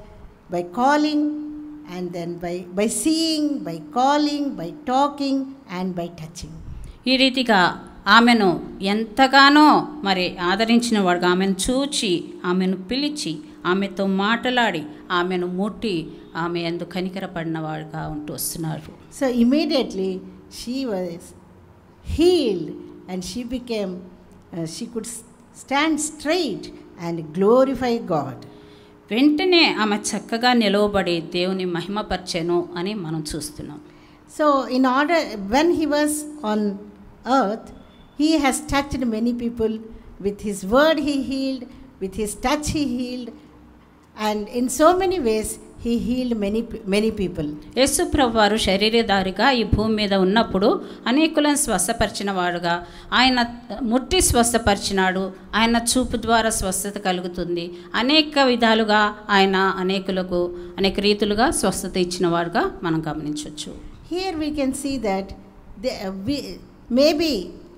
S1: by calling, and then by seeing, by calling, by talking, and by touching.
S2: ఈ రీతిగా ఆమెను ఎంతగానో మరి ఆదరించిన వాడుగా ఆమెను చూచి, ఆమెను పిలిచి, ఆమెతో మాట్లాడి, ఆమెను ముట్టి, ఆమె యందు కనికరపడిన వాడుగా ఉంటూ వస్తున్నారు.
S1: So immediately she was healed, and she could stand straight and glorify God.
S2: వెంటనే ఆమె చక్కగా నిలవబడి దేవుని మహిమపరచెను అని మనం చూస్తున్నాం.
S1: So when he was on earth, he has touched many people. With his word he healed, with his touch he healed, and in so many ways he healed many people.
S2: యేసు ప్రభువారు శరీరధారిగా ఈ భూమి మీద ఉన్నప్పుడు అనేకులను స్వస్థపరిచిన వాడుగా, ఆయన ముట్టి స్వస్థపరిచినాడు. ఆయన చూపు ద్వారా స్వస్థత కలుగుతుంది. అనేక విధాలుగా ఆయన అనేక రీతులుగా స్వస్థత ఇచ్చిన వాడుగా మనం గమనించవచ్చు.
S1: Here we can see that maybe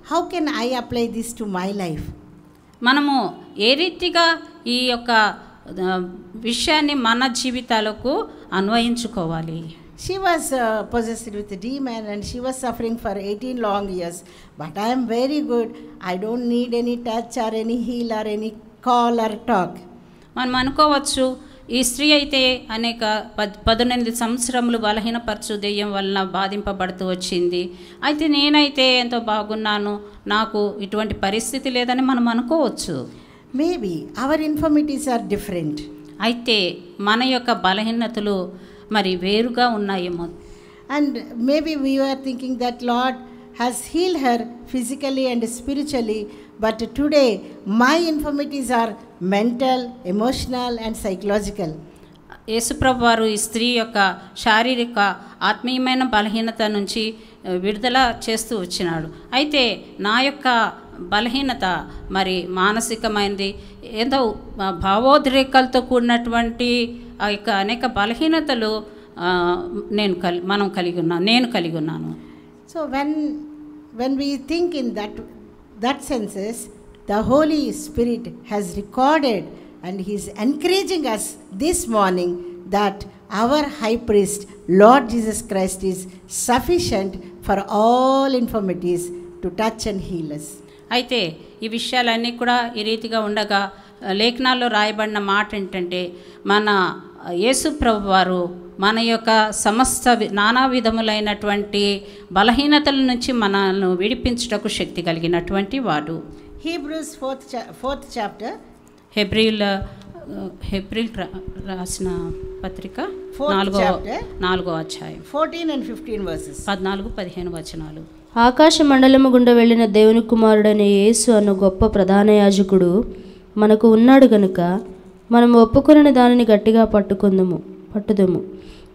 S1: how can I apply this to my life?
S2: మనము ఏ రీతిగా ఈ యొక్క విషయాన్ని మన జీవితాలకు అన్వయించుకోవాలి.
S1: She was possessed with a demon, and she was suffering for 18 long years. But I am very good. I don't need any touch or any heal or any call or talk.
S2: మనం అనుకోవచ్చు, ఈ స్త్రీ అయితే అనేక 18 సంవత్సరములు బలహీనపరచు దెయ్యం వలన బాధింపబడుతూ వచ్చింది. అయితే నేనైతే ఎంతో బాగున్నాను, నాకు ఇటువంటి పరిస్థితి లేదని మనం అనుకోవచ్చు.
S1: Maybe our infirmities are different.
S2: అయితే మన యొక్క బలహీనతలు మరి వేరుగా ఉన్నాయేమో.
S1: And maybe we were thinking that Lord has healed her physically and spiritually, but today my infirmities are mental, emotional and psychological.
S2: యేసుప్రభు వారు ఈ స్త్రీ యొక్క శారీరక ఆత్మీయమైన బలహీనత నుంచి విడుదల చేస్తూ వచ్చినాడు. అయితే నా యొక్క బలహీనత మరి మానసికమైనది, ఏదో భావోద్రేకాలతో కూడినటువంటి ఆ యొక్క అనేక బలహీనతలు నేను కలిగి ఉన్నాను.
S1: So when we think in that senses, the Holy Spirit has recorded, and he is encouraging us this morning that our high priest Lord Jesus Christ is sufficient for all infirmities to touch and heal us.
S2: అయితే ఈ విషయాలన్నీ కూడా ఈ రీతిగా ఉండగా లేఖనాల్లో రాయబడిన మాట ఏంటంటే, మన యేసు ప్రభు వారు మన యొక్క సమస్త నానా విధములైనటువంటి బలహీనతల నుంచి మనల్ని విడిపించుటకు శక్తి కలిగినటువంటి వాడు.
S1: Hebrews 4th chapter,
S2: హెబ్రీల్ రాసిన పత్రిక 4వ అధ్యాయం
S1: 14 and 15 verses.
S2: 14-15 వచనాలు.
S3: ఆకాశ మండలము గుండా వెళ్ళిన దేవుని కుమారుడైన యేసు అను గొప్ప ప్రధాన యాజకుడు మనకు ఉన్నాడు గనుక మనం ఒప్పుకొనిన దానిని గట్టిగా పట్టుదము.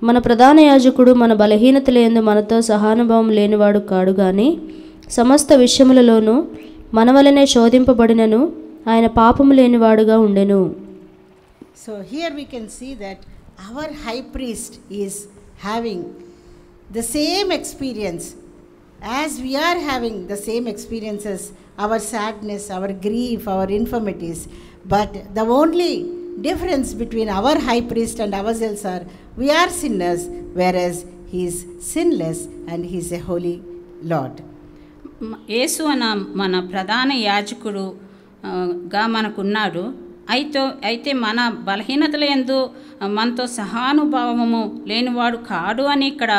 S3: మన ప్రధాన యాజకుడు మన బలహీనతలందు మనతో సహానుభావం లేనివాడు కాడు గాని సమస్త విషయములలోనూ మన వలనే శోధింపబడినను ఆయన పాపము లేనివాడుగా ఉండెను.
S1: So here we can see that our high priest is having the same experience as we are having the same experiences, our sadness, our grief, our infirmities. But the only difference between our high priest and ourselves are we are sinners, whereas he is sinless and he is a holy Lord.
S2: యేసు అన్న మన ప్రధాన యాజకుడుగా మనకున్నాడు. అయితే మన బలహీనతల యందు మనతో సహానుభావము లేనివాడు కాడు అని ఇక్కడ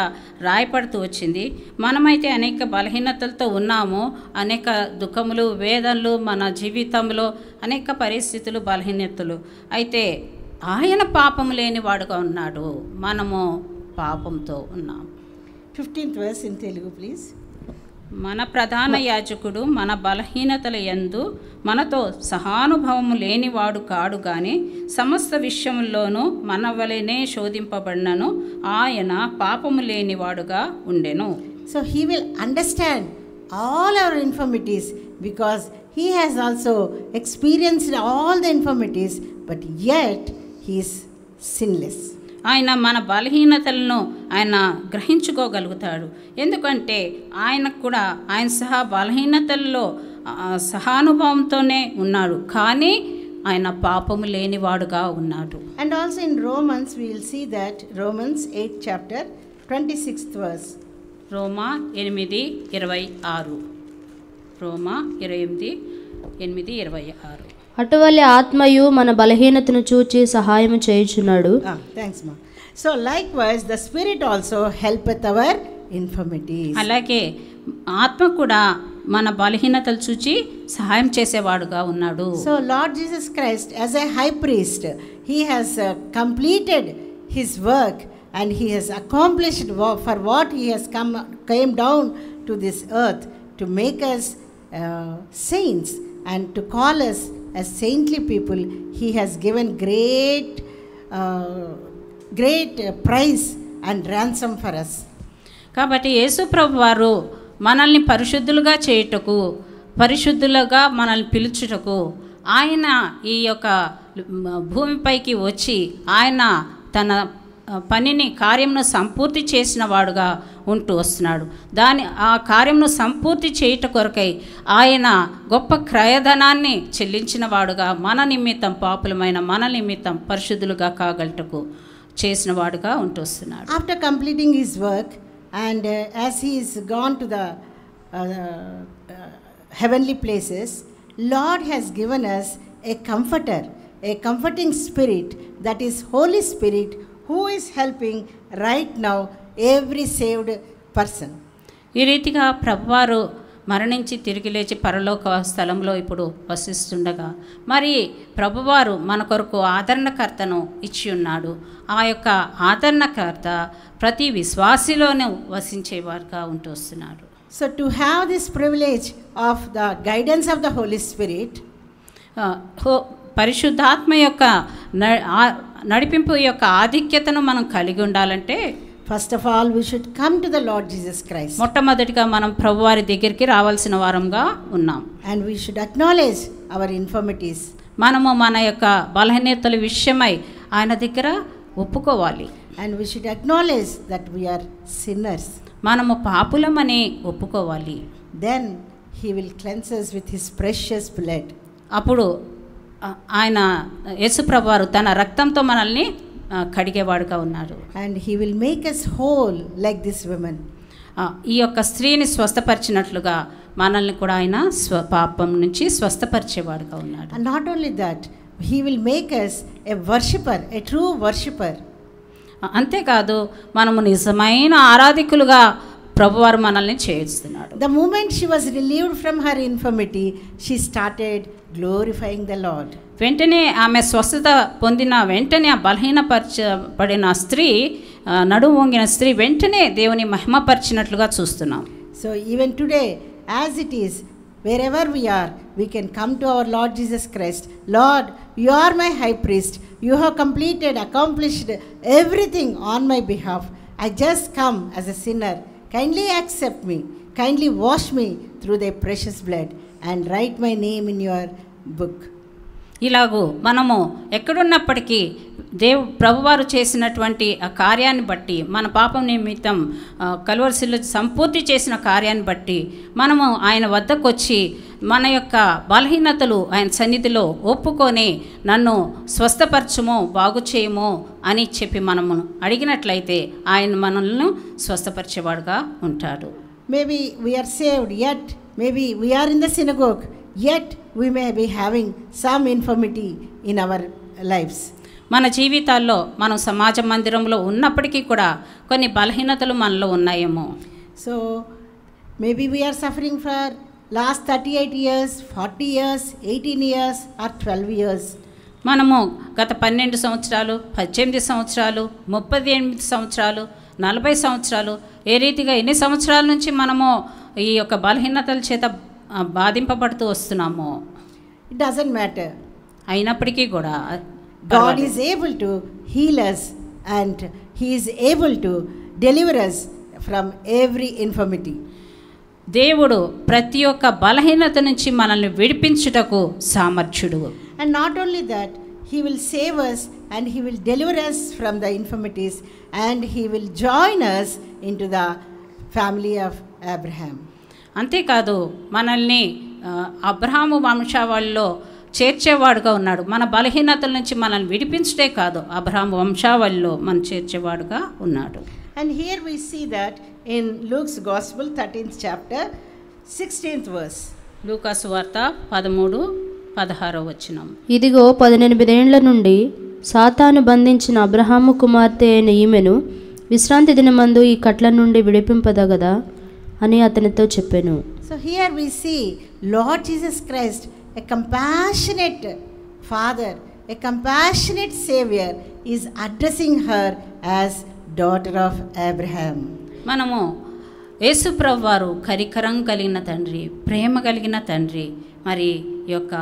S2: రాయపడుతూ వచ్చింది. మనమైతే అనేక బలహీనతలతో ఉన్నాము. అనేక దుఃఖములు, వేదనలు, మన జీవితంలో అనేక పరిస్థితులు, బలహీనతలు. అయితే ఆయన పాపము లేనివాడుగా ఉన్నాడు, మనము పాపంతో ఉన్నాము.
S1: 15th verse in Telugu, please.
S2: మన ప్రధాన యాజకుడు మన బలహీనతల యందు మనతో సహానుభవము లేనివాడు కాడు గాని సమస్త విషయంలోనూ మన వలెనే శోధింపబడినను ఆయన పాపము లేనివాడుగా ఉండెను.
S1: So he will understand all our infirmities because he has also experienced all the infirmities, but yet he is sinless.
S2: ఆయన మన బలహీనతలను ఆయన గ్రహించుకోగలుగుతాడు. ఎందుకంటే ఆయనకు కూడా ఆయన సహా బలహీనతల్లో సహానుభవంతోనే ఉన్నాడు, కానీ ఆయన పాపము లేనివాడుగా ఉన్నాడు.
S1: And also in Romans we will see that Romans 8 chapter 26th verse.
S2: రోమా 8:26. రోమా 8:26.
S3: అటువలే ఆత్మయు మన బలహీనతను చూచి సహాయము చేయుచున్నాడు.
S1: Thanks ma. So likewise the spirit also helpeth our infirmities.
S2: అలాగే ఆత్మ కూడా మన బలహీనతలు చూచి సహాయం చేసేవాడుగా ఉన్నాడు.
S1: So Lord Jesus Christ as a high priest, he has completed his work and he has accomplished for what he has came down to this earth to make us saints and to call us as saintly people. He has given great price and ransom for us.
S2: కాబట్టి యేసు ప్రభు వారు మనల్ని పరిశుద్ధులుగా చేయుటకు, పరిశుద్ధులుగా మనల్ని పిలుచుటకు ఆయన ఈ యొక్క భూమిపైకి వచ్చి ఆయన తన పనిని కార్యంను సంపూర్తి చేసిన వాడుగా ఉంటూ వస్తున్నాడు. ఆ కార్యంను సంపూర్తి చేయుట కొరకై ఆయన గొప్ప క్రయధనాన్ని చెల్లించిన వాడుగా మన నిమిత్తం, పాపులమైన మన నిమిత్తం పరిశుద్ధులుగా కాగలటకు చేసిన వాడుగా ఉంటూ వస్తున్నాడు.
S1: After completing his work and as he is gone to the heavenly places, Lord has given us a comforter, a comforting spirit, that is Holy Spirit, who is helping right now every saved person.
S2: ఈ రీతిగా ప్రభువారు మరణించి తిరిగి లేచి పరలోక స్థలంలో ఇప్పుడు వసిస్తుండగా మరి ప్రభువారు మన కొరకు ఆదరణకర్తను ఇచ్చి ఉన్నాడు. ఆ యొక్క ఆదరణకర్త ప్రతి విశ్వాసిలోనూ వసించేవారుగా ఉంటూ వస్తున్నాడు.
S1: So to have this privilege of the guidance of the Holy Spirit,
S2: పరిశుద్ధాత్మ యొక్క నడిపింపు యొక్క ఆధిక్యతను మనం కలిగి ఉండాలంటే
S1: first of all we should come to the Lord Jesus Christ.
S2: మొట్టమొదటిగా మనం ప్రభువారి దగ్గరికి రావాల్సిన వారంగా ఉన్నాం.
S1: And we should acknowledge our infirmities.
S2: మనము మన యొక్క బలహీనతల విషయమై ఆయన దగ్గర ఒప్పుకోవాలి.
S1: And we should acknowledge that we are sinners.
S2: మనము పాపులమని ఒప్పుకోవాలి.
S1: Then he will cleanse us with his precious blood.
S2: అప్పుడు ఆయన యేసు ప్రభువారు తన రక్తంతో మనల్ని కడిగేవాడుగా ఉన్నాడు.
S1: And he will make us whole like this woman.
S2: ఈ యొక్క స్త్రీని స్వస్థపరిచినట్లుగా మనల్ని కూడా ఆయన పాపం నుంచి స్వస్థపరిచేవాడుగా ఉన్నాడు.
S1: And not only that, he will make us a worshipper, a true worshipper.
S2: అంతేకాదు మనము నిజమైన ఆరాధికులుగా ప్రభువారు మనల్ని చేస్తున్నాడు.
S1: The moment she was relieved from her infirmity, she started glorifying the Lord.
S2: వెంటనే ఆమె స్వస్థత పొందిన వెంటనే ఆ బలహీనపరచబడిన స్త్రీ, నడుము వంగిన స్త్రీ వెంటనే దేవుని మహిమపరిచినట్లుగా చూస్తున్నాం.
S1: So even today, as it is, wherever we are, we can come to our Lord Jesus Christ. Lord, you are my high priest. You have accomplished everything on my behalf. I just come as a sinner. Kindly accept me. Kindly wash me through thy precious blood and write my name in your book.
S2: ఇలాగూ మనము ఎక్కడున్నప్పటికీ ప్రభువారు చేసినటువంటి ఆ కార్యాన్ని బట్టి, మన పాపం నిమిత్తం కల్వరిశిలో సంపూర్తి చేసిన కార్యాన్ని బట్టి మనము ఆయన వద్దకు వచ్చి మన యొక్క బలహీనతలు ఆయన సన్నిధిలో ఒప్పుకొని నన్ను స్వస్థపరచుమో బాగు చేయమో అని చెప్పి మనము అడిగినట్లయితే ఆయన మనల్ని స్వస్థపరిచేవాడుగా ఉంటాడు.
S1: Maybe we are saved, yet maybe we are in the synagogue, yet we may be having some infirmity in our lives.
S2: మన జీవితాల్లో మనం సమాజ మందిరంలో ఉన్నప్పటికీ కూడా కొన్ని బలహీనతలు మనలో ఉన్నాయేమో.
S1: So maybe we are suffering for last 38 years, 40 years, 18 years or 12 years.
S2: మనము గత 12 సంవత్సరాలు, 18 సంవత్సరాలు, 38 సంవత్సరాలు, 40 సంవత్సరాలు ఏ రీతిగా ఎన్ని సంవత్సరాల నుంచి మనము ఈ యొక్క బలహీనతల చేత బాధింపబడుతూ వస్తున్నామో,
S1: It doesn't matter.
S2: అయినప్పటికీ కూడా
S1: God is able to heal us and He is able to deliver us from every infirmity.
S2: దేవుడు ప్రతి ఒక్క బలహీనత నుంచి మనల్ని విడిపించుటకు సామర్థ్యుడు.
S1: And not only that, He will save us and He will deliver us from the infirmities and He will join us into the family of Abraham.
S2: అంతేకాదు మనల్ని అబ్రహాము వంశావళిలో చేర్చేవాడుగా ఉన్నాడు. మన బలహీనతల నుంచి మనల్ని విడిపించడే కాదు, అబ్రహాము వంశావళిలో మనం చేర్చేవాడుగా ఉన్నాడు.
S1: And here we see that in Luke's Gospel, 13th chapter, 16th verse.
S2: లూకాసు వార్త 13-16 వచనం.
S3: ఇదిగో 18 ఏండ్ల నుండి సాతాను బంధించిన అబ్రహాము కుమార్తె అయిన ఈమెను విశ్రాంతి దినమందు ఈ కట్ల నుండి విడిపింపదగదా అని అతనితో చెప్పాను.
S1: So here we see Lord Jesus Christ, a compassionate Father, a compassionate Savior, is addressing her as daughter of Abraham.
S2: మనము యేసుప్రభు వారు కరికరం కలిగిన తండ్రి, ప్రేమ కలిగిన తండ్రి, మరి ఈ యొక్క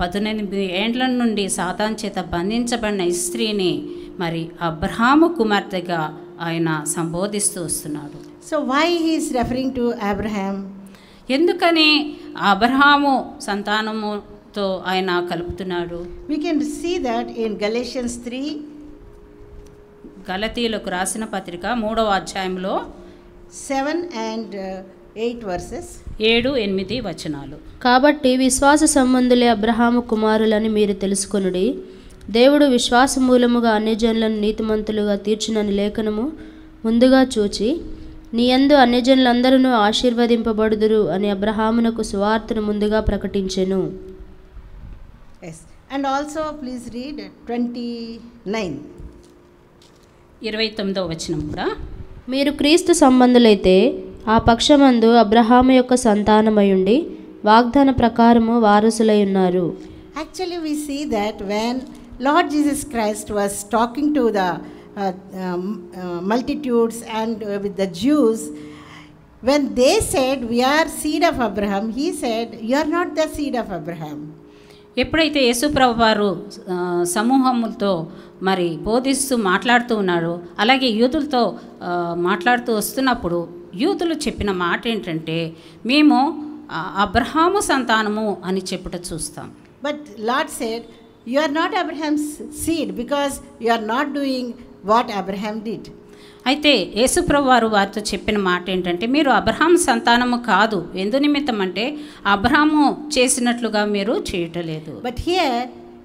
S2: 18 ఏండ్ల నుండి సాతాను చేత బంధించబడిన ఈ స్త్రీని మరి అబ్రహాము కుమార్తెగా ఆయన సంబోధిస్తూ వస్తున్నాడు.
S1: So why he is referring to Abraham?
S2: ఎందుకని అబ్రహాము సంతానముతో ఆయన కలుపుతున్నాడు?
S1: We can see that in Galatians 3.
S2: గలతీయులకు రాసిన పత్రిక 3వ అధ్యాయంలో
S1: 7 and 8 verses.
S2: 7-8 వచనాలు.
S3: కాబట్టి విశ్వాస సంబంధులే అబ్రహాము కుమారులని మీరు తెలుసుకొనుడి. దేవుడు విశ్వాస మూలముగా అన్యజనులను నీతిమంతులుగా తీర్చునని లేఖనము ముందుగా చూచి, నీ యందు అన్యజనులందరూ ఆశీర్వదింపబడుదురు అని అబ్రహామునకు సువార్తను ముందుగా ప్రకటించెను.
S1: Yes. And also please read 29.
S2: 29వ వచనం కూడా.
S3: మీరు క్రీస్తు సంబంధులైతే ఆ పక్షమందు అబ్రహాము యొక్క సంతానమయుండి వాగ్దాన ప్రకారము వారసులై ఉన్నారు.
S1: Actually we see that when Lord Jesus Christ was talking to the multitudes and with the Jews, when they said we are seed of Abraham, he said you are not the seed of Abraham.
S2: ఎప్పుడైతే యేసుప్రభు వారు సమూహములతో మరి బోధిస్తూ మాట్లాడుతూ ఉన్నాడు, అలాగే యూదులతో మాట్లాడుతూ వస్తున్నప్పుడు యూదులు చెప్పిన మాట ఏంటంటే, మేము అబ్రహాము సంతానము అని చెప్పుట చూస్తాం.
S1: But Lord said you are not Abraham's seed because you are not doing what Abraham did.
S2: అయితే యేసుప్రభు వారు వారితో చెప్పిన మాట ఏంటంటే, మీరు అబ్రహాం సంతానము కాదు, ఎందు నిమిత్తం అంటే అబ్రహాము చేసినట్లుగా మీరు చేయటలేదు.
S1: But here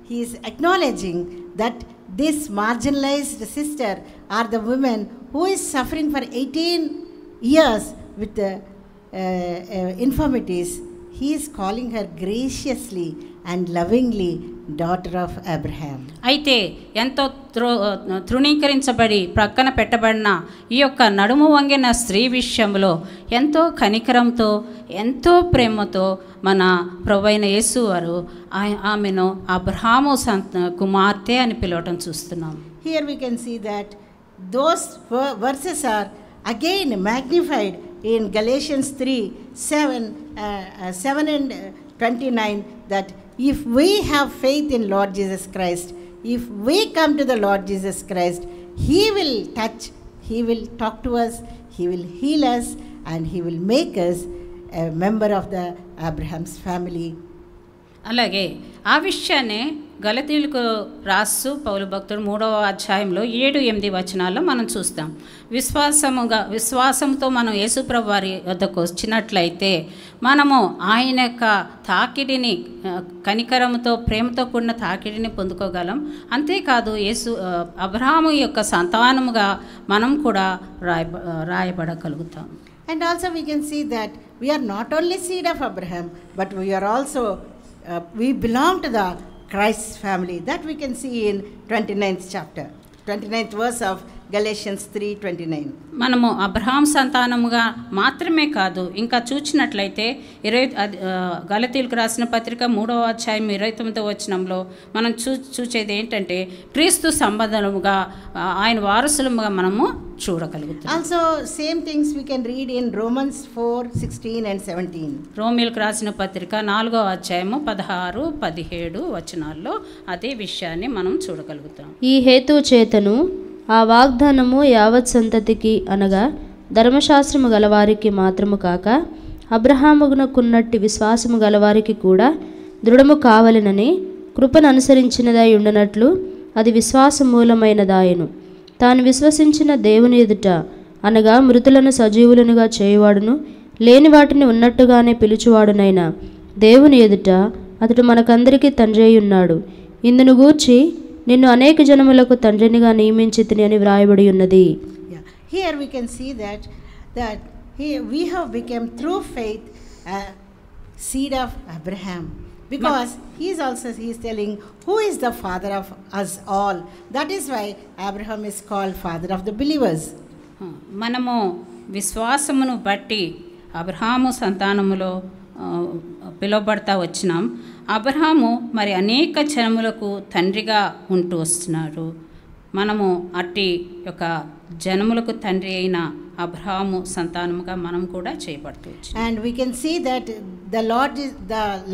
S1: he is acknowledging that this marginalized sister are the woman who is suffering for 18 years with the infirmities. He is calling her graciously and lovingly daughter of Abraham.
S2: అయితే ఎంతో తృణీకరించబడి ప్రక్కన పెట్టబడిన ఈ యొక్క నడుము వంగిన స్త్రీ విషయంలో ఎంతో కనికరంతో ఎంతో ప్రేమతో మన ప్రభువైన యేసు వారు ఆమెను అబ్రహాము కుమార్తె అని పిలవటం చూస్తున్నాం.
S1: Here we can see that those verses are again magnified in Galatians 3:7 and 29, that if we have faith in Lord Jesus Christ, if we come to the Lord Jesus Christ, He will touch, He will talk to us, He will heal us, and He will make us a member of the Abraham's family.
S2: అలాగే ఆ విషయాన్ని గలతీయులకు రాస్తూ పౌలు భక్తుడు 3వ అధ్యాయంలో 7-8 వచనాల్లో మనం చూస్తాం. విశ్వాసంతో మనం యేసుప్రభు వారి వద్దకు వచ్చినట్లయితే మనము ఆయన యొక్క తాకిడిని, కనికరంతో ప్రేమతో కూడిన తాకిడిని పొందుకోగలం. అంతేకాదు అబ్రహాము యొక్క సంతానముగా మనం కూడా రాయబడగలుగుతాం.
S1: And also we can see that we are not only seed of Abraham, but we are also we belong to the Christ's family. That we can see in 29th chapter, 29th verse of Galatians 3:29.
S2: మనము Abraham సంతానముగా మాత్రమే కాదు, ఇంకా చూచినట్లయితే గలతీయులకు రాసిన పత్రిక 3వ అధ్యాయం 29వ వచనంలో మనం చూచేది ఏంటంటే క్రీస్తు సంబంధముగా ఆయన వారసులుగా మనము చూడగలుగుతాం.
S1: Also same things we can read in Romans 4:16 and 17.
S2: రోమీయులకు రాసిన పత్రిక 4వ అధ్యాయము 16, 17 వచనాల్లో అదే విషయాన్ని మనం చూడగలుగుతాం.
S3: ఈ హేతువు చేతను ఆ వాగ్దానము యావత్ సంతతికి అనగా ధర్మశాస్త్రము గలవారికి మాత్రము కాక అబ్రహామునకున్నట్టి విశ్వాసము గలవారికి కూడా దృఢము కావలెనని కృపను అనుసరించినదై ఉండనట్లు అది విశ్వాస మూలమైనదాయను. తాను విశ్వసించిన దేవుని ఎదుట అనగా మృతులను సజీవులనుగా చేయువాడును లేని వాటిని ఉన్నట్టుగానే పిలుచువాడునైనా దేవుని ఎదుట అతడు మనకందరికీ తండ్రి అయి ఉన్నాడు. ఇందును గూర్చి నిన్ను అనేక జనములకు తండ్రినిగా నియమించితిని అని వ్రాయబడి ఉన్నది.
S1: Here we can see that we have become through faith a seed of Abraham, because he is telling who is the father of us all. That is why Abraham is called father of the believers.
S2: మనము విశ్వాసమును బట్టి అబ్రహాము సంతానములో పిలువబడతా వచ్చినాం. అబ్రహాము మరి అనేక జనములకు తండ్రిగా ఉంటూ వస్తున్నాడు. మనము అట్టి యొక్క జనములకు తండ్రి అయిన అబ్రహాము సంతానముగా మనం కూడా చేయబడవచ్చు.
S1: And we can see that the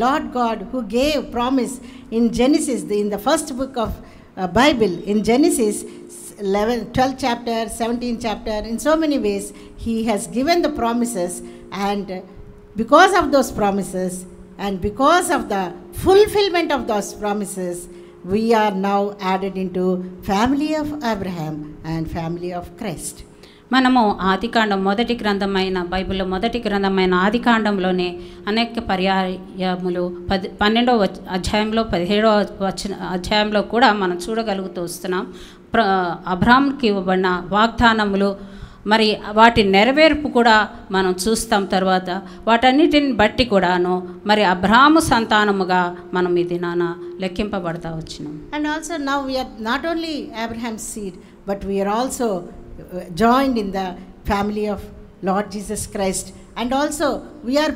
S1: Lord God who gave promise in Genesis, in the first book of Bible, in Genesis 12th chapter, 17th chapter, in so many ways he has given the promises, and because of those promises and because of the fulfillment of those promises, we are now added into family of Abraham and family of Christ.
S2: మనము ఆదికాండం మొదటి గ్రంథమైన బైబిల్లో మొదటి గ్రంథమైన ఆదికాండంలోనే అనేక పర్యాయములు 12వ అధ్యాయంలో 17వ అధ్యాయంలో కూడా మనం చూడగలుగుతూ వస్తున్నాం. అబ్రహాంకి ఇవ్వబడిన వాగ్దానములు మరి వాటి నెరవేర్పు కూడా మనం చూస్తాం. తర్వాత వాటన్నిటిని బట్టి కూడాను మరి అబ్రహాము సంతానముగా మనం ఈ దినాన లెక్కింపబడతా వచ్చినాం.
S1: And also now we are not only Abraham's seed, but we are also joined in the family of Lord Jesus Christ, and also we are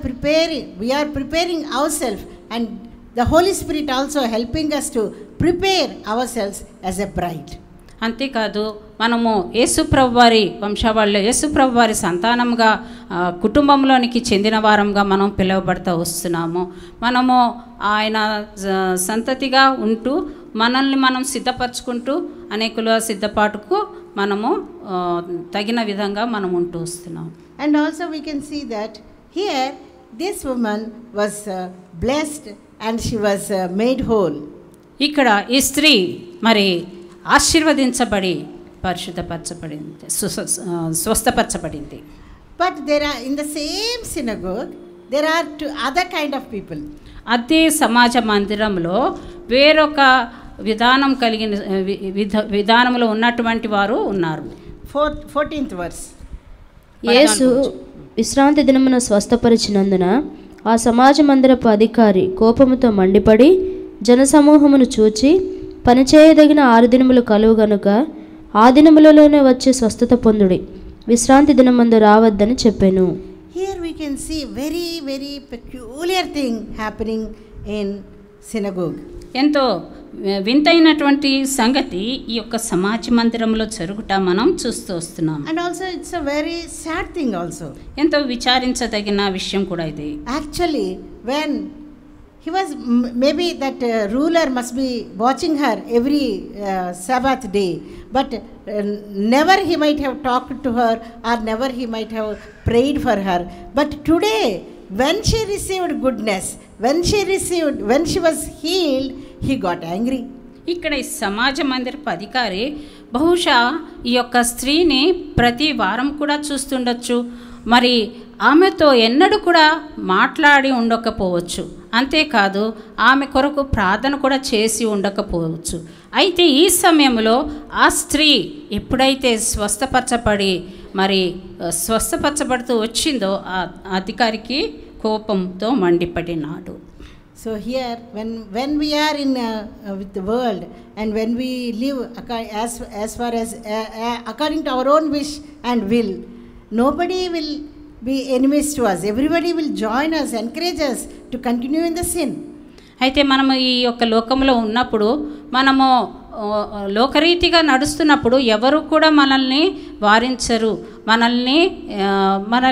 S1: preparing ourselves, and the Holy Spirit also helping us to prepare ourselves as a bride.
S2: అంతేకాదు మనము యేసుప్రభు వారి వంశావళిలో యేసుప్రభు వారి సంతానంగా కుటుంబంలోనికి చెందిన వారంగా మనం పిలువబడతా వస్తున్నాము. మనము ఆయన సంతతిగా ఉంటూ మనల్ని మనం సిద్ధపరచుకుంటూ అనేకుల సిద్ధపాటుకు మనము తగిన విధంగా మనం ఉంటూ వస్తున్నాం.
S1: And also we can see that here this woman was blessed and she was made whole.
S2: ఇక్కడ ఈ స్త్రీ మరి ఆశీర్వదించబడి పరిశుద్ధపరచబడింది, స్వస్థపరచబడింది.
S1: But there are in the same synagogue there are two other kind of people.
S2: అదే సమాజ మందిరంలో వేరొక విధానం కలిగిన విధానంలో ఉన్నటువంటి వారు ఉన్నారు.
S1: 14th verse.
S3: యేసు విశ్రాంతి దినమున స్వస్థపరిచినందున ఆ సమాజ మందిరపు అధికారి కోపముతో మండిపడి జనసమూహమును చూచి పనిచేయదగిన 6 దినములు కలువు గనుక ఆ దినములలోనే వచ్చి స్వస్థత పొందుడి, విశ్రాంతి దినమందు రావద్దని చెప్పాను.
S1: Here we can see very very peculiar thing happening in synagogue.
S2: ఎంతో వింతైనటువంటి సంగతి ఈ యొక్క సమాజ మందిరంలో జరుగుట మనం చూస్తూ వస్తున్నాం.
S1: And also it's a very sad thing also.
S2: ఎంతో విచారించదగిన విషయం కూడా ఇది.
S1: Actually when he was maybe that ruler must be watching her every Sabbath day, but never he might have talked to her or never he might have prayed for her. But today when she received goodness, when she was healed, he got angry.
S2: ఇక్కడ ఈ సమాజ మందిరపు అధికారి బహుశా ఈ యొక్క స్త్రీని ప్రతి వారం కూడా చూస్తుండొచ్చు, మరి ఆమెతో ఎన్నడూ కూడా మాట్లాడి ఉండకపోవచ్చు, అంతేకాదు ఆమె కొరకు ప్రార్థన కూడా చేసి ఉండకపోవచ్చు. అయితే ఈ సమయంలో ఆ స్త్రీ ఎప్పుడైతే స్వస్థపరచబడుతూ వచ్చిందో ఆ అధికారికి కోపంతో మండిపడినాడు.
S1: So here, when we are in with the world, and when we live as far as according to our own wish and will, nobody will be enemies to us. Everybody will join us, encourage us to continue in the sin.
S2: అయితే మనము ఈ యొక్క లోకంలో ఉన్నప్పుడు మనము లోకరీతిగా నడుస్తున్నప్పుడు ఎవరు కూడా మనల్ని వారించరు, మనల్ని మన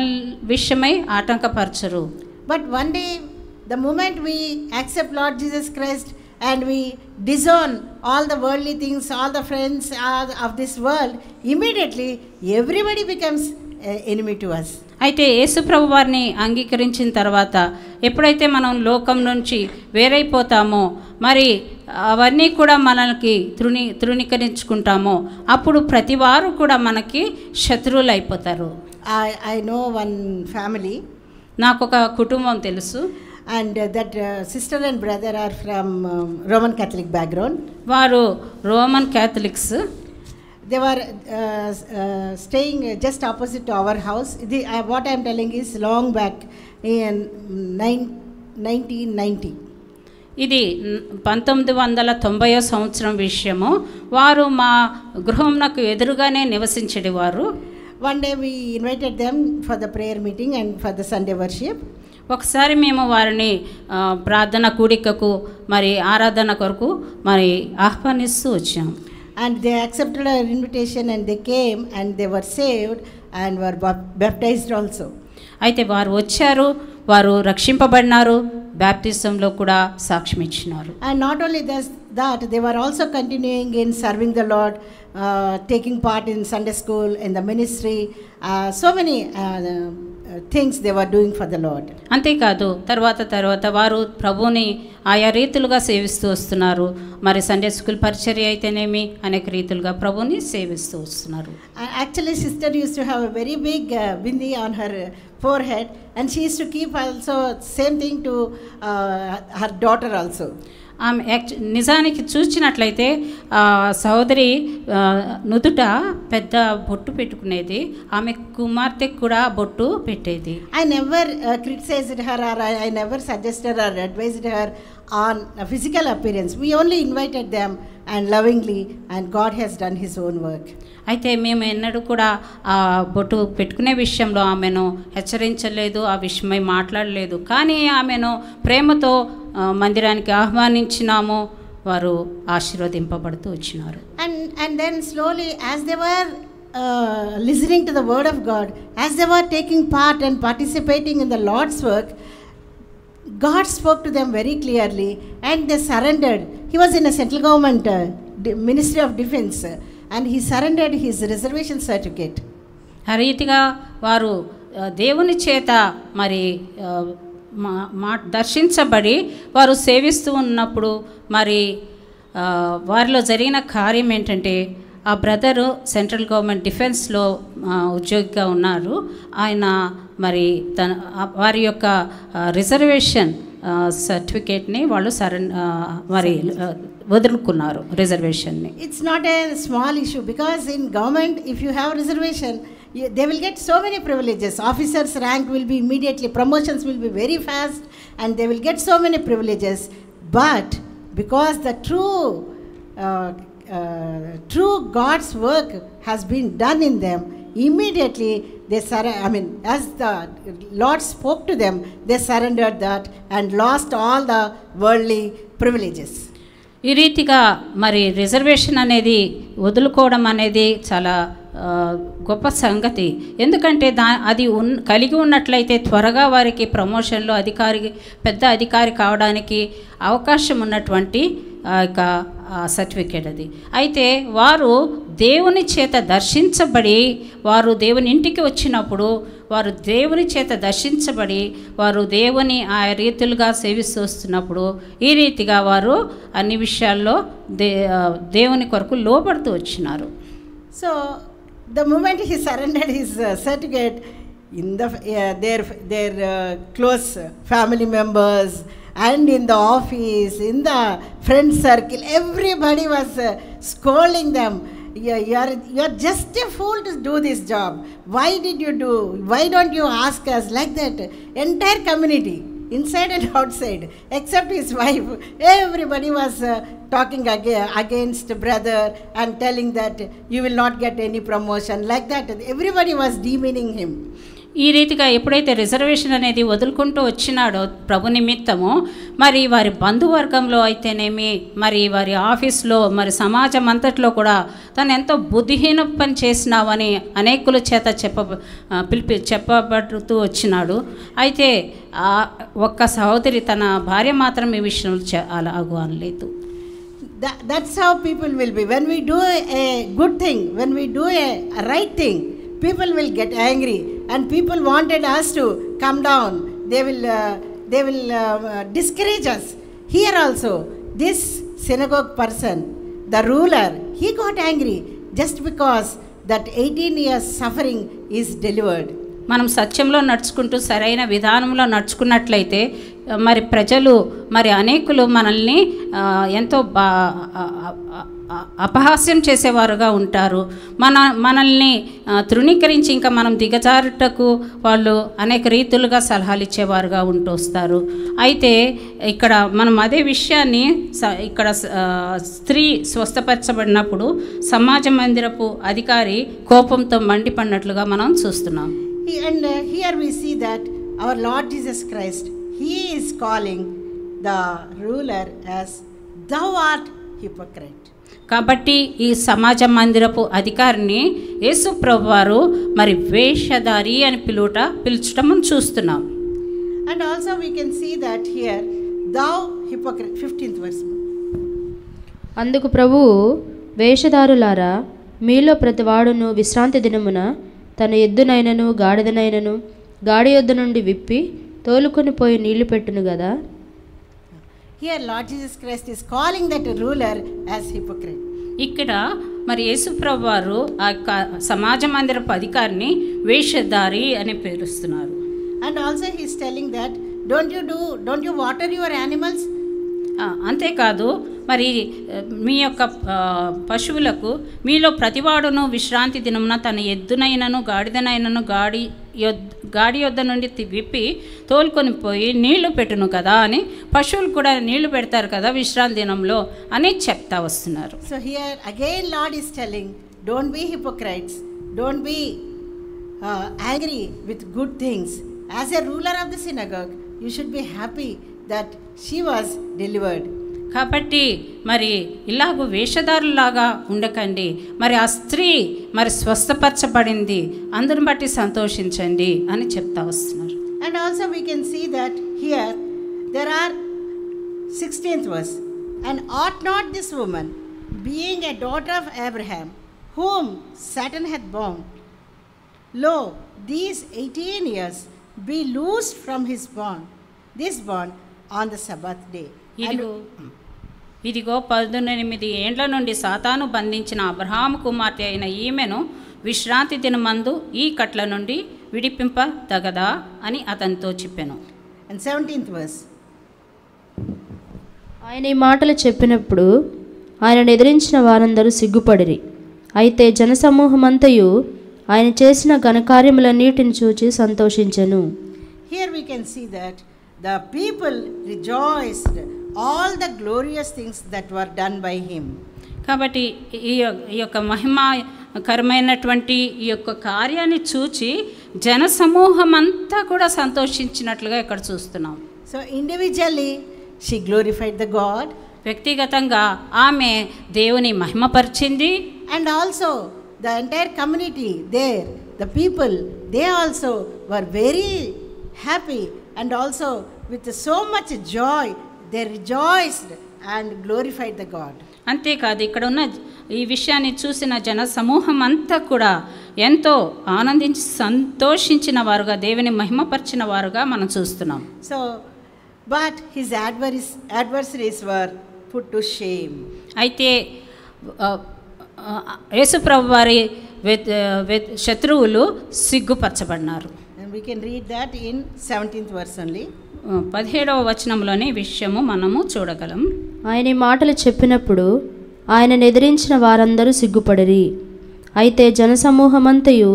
S2: విషయమై ఆటంకపరచరు.
S1: But one day, the moment we accept Lord Jesus Christ and we disown all the worldly things, all the friends of this world, immediately everybody becomes enemy to us.
S2: అయితే యేసుప్రభు వారిని అంగీకరించిన తర్వాత ఎప్పుడైతే మనం లోకం నుంచి వేరైపోతామో, మరి అవన్నీ కూడా మనకి తృణీకరించుకుంటామో, అప్పుడు ప్రతి వారు కూడా మనకి శత్రువులు అయిపోతారు.
S1: I know one family.
S2: నాకు ఒక కుటుంబం తెలుసు.
S1: And that sister and brother are from Roman Catholic background.
S2: వారు Roman Catholics.
S1: They were staying just opposite to our house. What I am telling is long back in 1990.
S2: ఇది 1990 సంవత్సరం విషయము. వారు మా గృహంనకు ఎదురుగానే నివసించేవారు.
S1: One day we invited them for the prayer meeting and for the Sunday worship.
S2: ఒకసారి మేము వారిని ప్రార్థన కూడికకు మరి ఆరాధన కొరకు మరి ఆహ్వానిస్తూ వచ్చాం.
S1: And they accepted our invitation and they came and they were saved and were baptized also.
S2: అయితే వారు వచ్చారు, వారు రక్షింపబడినారు, బ్యాప్టిజంలో కూడా సాక్ష్యం ఇచ్చినారు.
S1: And not only that, they were also continuing in serving the Lord, taking part in Sunday school, in the ministry, so many things they were doing for the Lord.
S2: అంతేకాదు తర్వాత వారు ప్రభుని ఆయా రీతులుగా సేవిస్తూ వస్తున్నారు. మరి సండే స్కూల్ పరిచర్య అయితేనేమి అనేక రీతులుగా ప్రభుని సేవిస్తూ వస్తున్నారు.
S1: Actually, sister used to have a very big bindi on her forehead, and she used to keep also same thing to her daughter also.
S2: ఆమె నిజానికి చూసినట్లయితే సహోదరి నుదుట పెద్ద బొట్టు పెట్టుకునేది, ఆమె కుమార్తెకు కూడా బొట్టు పెట్టేది.
S1: I never criticized her or I never suggested or advised her on physical appearance. We only invited them and lovingly, and God has done His own work.
S2: అయితే మేము ఎన్నడూ కూడా ఆ బొట్టు పెట్టుకునే విషయంలో ఆమెను హెచ్చరించలేదు, ఆ విషయమై మాట్లాడలేదు. కానీ ఆమెను ప్రేమతో మందిరానికి ఆహ్వానించినాము, వారు ఆశీర్వదింపబడుతూ వచ్చినారు.
S1: And then slowly, as they were listening to the word of God, as they were taking part and participating in the Lord's work, God spoke to them very clearly and they surrendered. He was in a central government Ministry of Defense, and he surrendered his reservation certificate.
S2: ఆ రీతిగా వారు దేవుని చేత మరి దర్శించబడి వారు సేవిస్తూ ఉన్నప్పుడు మరి వారిలో జరిగిన కార్యం ఏంటంటే, ఆ బ్రదరు సెంట్రల్ గవర్నమెంట్ డిఫెన్స్లో ఉద్యోగిగా ఉన్నారు. ఆయన మరి వారి యొక్క రిజర్వేషన్ సర్టిఫికేట్ని వాళ్ళు మరి వదులుకున్నారు రిజర్వేషన్ని.
S1: It's not a small issue, because in government if you have reservation, they will get so many privileges. Officers rank will be immediately, promotions will be very fast, and they will get so many privileges. But because the true God's work has been done in them, immediately they as the Lord spoke to them, they surrendered that and lost all the worldly privileges.
S2: ఈ రీతిగా మరి reservation అనేది వదులుకోవడం అనేది చాలా గొప్ప సంగతి. ఎందుకంటే అది కలిగి ఉన్నట్లయితే త్వరగా వారికి ప్రమోషన్లో పెద్ద అధికారి కావడానికి అవకాశం ఉన్నటువంటి యొక్క సర్టిఫికేట్ అది. అయితే వారు దేవుని చేత దర్శించబడి, వారు దేవుని ఇంటికి వచ్చినప్పుడు వారు దేవుని చేత దర్శించబడి వారు దేవుని ఆ రీతులుగా సేవిస్తూ వస్తున్నప్పుడు ఈ రీతిగా వారు అన్ని విషయాల్లో దేవుని కొరకు లోబడుతూ వచ్చినారు.
S1: So the moment he surrendered his certificate, in their close family members and in the office, in the friend circle, everybody was scolding them. You are just a fool to do this job. Why did you do? Why don't you ask us? Like that, entire community. inside and outside, except his wife. Everybody was talking against brother and telling that you will not get any promotion. Like that, everybody was demeaning him.
S2: ఈ రీతిగా ఎప్పుడైతే reservation అనేది వదులుకుంటూ వచ్చినాడో ప్రభు నిమిత్తము, మరి వారి బంధువర్గంలో అయితేనేమి, మరి వారి ఆఫీస్లో, మరి సమాజం అంతట్లో కూడా తను ఎంతో బుద్ధిహీన పని చేసినావని అనేకుల చేత చెప్పబడుతూ వచ్చినాడు. అయితే ఒక్క సహోదరి తన భార్య మాత్రం ఈ విషయంలో అలాగూ అనలేదు.
S1: That's how people will be. When we do a good thing, when we do a right thing, people will get angry, and people wanted us to come down. They will discourage us. Here also, this synagogue person, the ruler, he got angry just because that 18 years suffering is delivered.
S2: మనం సత్యంలో నడుచుకుంటూ సరైన విధానంలో నడుచుకున్నట్లయితే మరి ప్రజలు, మరి అనేకులు మనల్ని ఎంతో అపహాస్యం చేసేవారుగా ఉంటారు. మనల్ని తృణీకరించి ఇంకా మనం దిగజారుటకు వాళ్ళు అనేక రీతులుగా సలహాలు ఇచ్చేవారుగా ఉంటూ వస్తారు. అయితే ఇక్కడ మనం అదే విషయాన్ని ఇక్కడ స్త్రీ స్వస్థపరచబడినప్పుడు సమాజ మందిరపు అధికారి కోపంతో మండిపడినట్లుగా మనం చూస్తున్నాం.
S1: And here we see that our Lord Jesus Christ, he is calling the ruler as thou art hypocrite.
S2: కాబట్టి ఈ సమాజ మందిరపు అధికారిని యేసు ప్రభువారు మరి వేషధారి అని పిలుచటం మనం చూస్తున్నాం.
S1: And also we can see that here, thou hypocrite, 15th verse.
S3: అందుకు ప్రభువు, వేషధారులారా, మీలో ప్రతివాడును విశ్రాంతి దినమున తన ఎద్దునైనను గాడిదనైనను గాడి యొద్ద నుండి విప్పి తోలుకొని పోయి నీళ్లు పెట్టును కదా.
S1: Here Lord Jesus Christ is calling that ruler as hypocrite.
S2: ఇక్కడ మరి యేసు ప్రభువారు ఆ సమాజ మందిరపు అధికారిని వేషధారి అని పిలుస్తున్నారు.
S1: And also he is telling that don't you water your animals?
S2: అంతేకాదు, మరి మీ యొక్క పశువులకు మీలో ప్రతివాడును విశ్రాంతి దినమున తన ఎద్దునైనను గాడిదనైనను గాడి యొద్ద నుండి విప్పి తోలుకొని పోయి నీళ్లు పెట్టును కదా అని, పశువులు కూడా నీళ్లు పెడతారు కదా విశ్రాంతి దినంలో అని చెప్తా వస్తున్నారు.
S1: So here again Lord is telling, don't be hypocrites, don't be angry with good things. As a ruler of the synagogue, you should be happy that she was delivered.
S2: కాబట్టి మరి ఇలాగూ వేషధారులాగా ఉండకండి, మరి ఆ స్త్రీ మరి స్వస్థపరచబడింది, అందుని బట్టి సంతోషించండి అని చెప్తా వస్తున్నారు.
S1: And also we can see that here there are 16th verse, and ought not this woman, being a daughter of Abraham, whom Satan hath bound, lo, these 18 years be loosed from his bond, this bond on the Sabbath day.
S2: ఇదిగో 18 ఏండ్ల నుండి సాతాను బంధించిన అబ్రహాము కుమార్తె అయిన ఈమెను విశ్రాంతి దినమందు ఈ కట్ల నుండి విడిపింపదగదా అని అతనితో చెప్పాను.
S1: And 17th verse.
S3: ఆయన ఈ మాటలు చెప్పినప్పుడు ఆయనను ఎదిరించిన వారందరూ సిగ్గుపడిరి. అయితే జనసమూహమంతయు ఆయన చేసిన ఘనకార్యములన్నిటిని చూచి సంతోషించెను.
S1: Here we can see that the people rejoiced all the glorious things that were done by him.
S2: కాబట్టి ఈ యొక్క మహిమకరమైనటువంటి ఈ యొక్క కార్యాన్ని చూచి జనసమూహం అంతా కూడా సంతోషించినట్లుగా ఇక్కడ చూస్తున్నాం.
S1: So individually she glorified the God.
S2: వ్యక్తిగతంగా ఆమె దేవుని మహిమపరిచింది.
S1: And also the entire community there, the people, they also were very happy, and also with so much joy they rejoiced and glorified the God.
S2: అంతేకాదు, ఇక్కడ ఉన్న ఈ విషయాన్ని చూసిన జన సమూహం అంతా కూడా ఎంతో ఆనందించి సంతోషించిన వారుగా, దేవుని మహిమపరిచిన వారుగా మనం చూస్తున్నాం.
S1: So but his adversaries were put to shame.
S2: అయితే యేసు ప్రభు వారి శత్రువులు సిగ్గుపరచబడినారు.
S1: And we can read that in 17th verse only.
S2: 17వ వచనంలోని విషయము మనము చూడగలం.
S3: ఆయన ఈ మాటలు చెప్పినప్పుడు ఆయనను ఎదిరించిన వారందరూ సిగ్గుపడిరి. అయితే జనసమూహమంతయు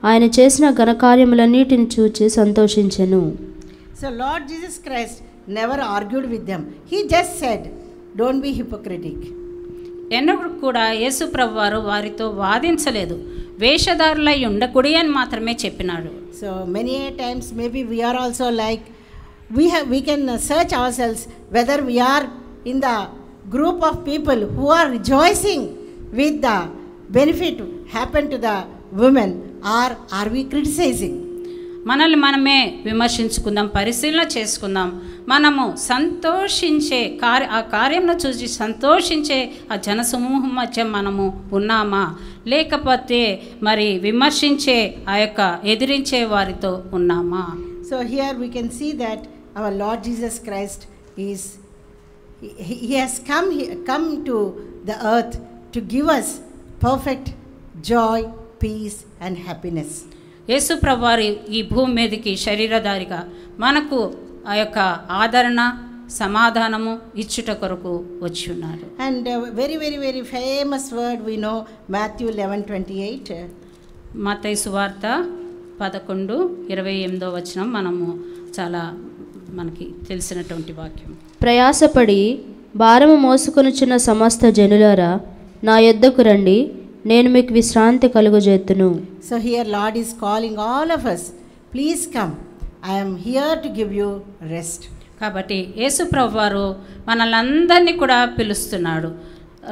S3: ఆయన చేసిన ఘనకార్యములన్నిటిని చూచి సంతోషించెను.
S1: So Lord Jesus Christ never argued with them. He just said, don't be hypocritic.
S2: ఎన్నడూ కూడా యేసు ప్రభువారు వారితో వాదించలేదు, వేషధారులై ఉండకుడి అని మాత్రమే చెప్పినాడు.
S1: So many times maybe we are also like, we can search ourselves whether we are in the group of people who are rejoicing with the benefit happen to the women, or are we criticizing?
S2: మనల్ని మనమే విమర్శించుకుందాం, పరిశీలన చేసుకుందాం. మనము సంతోషించే ఆ కార్యంను చూసి సంతోషించే ఆ జనసమూహం మధ్య మనము ఉన్నామా, లేకపోతే మరి విమర్శించే ఆ యొక్క ఎదిరించే వారితో ఉన్నామా?
S1: So here we can see that our Lord Jesus Christ is, he has come to the earth to give us perfect joy, peace and happiness.
S2: యేసు ప్రభువారు ఈ భూమి మీదకి శరీరధారిగా మనకు ఆ యొక్క ఆదరణ, సమాధానము ఇచ్చుట కొరకు వచ్చి ఉన్నారు.
S1: And very very very famous word we know, Matthew 11:28.
S2: మత్తయి సువార్త 11:28 మనము చాలా మనకి తెలిసినటువంటి వాక్యం.
S3: ప్రయాసపడి భారము మోసుకొనుచున్న సమస్త జనులారా నా యొద్దకు రండి, నేను మీకు విశ్రాంతి కలుగజేతును.
S1: So here Lord is calling all of us, please come, I am here to give you rest.
S2: కాబట్టి యేసు ప్రభువారు మనల్ని కూడా పిలుస్తున్నాడు,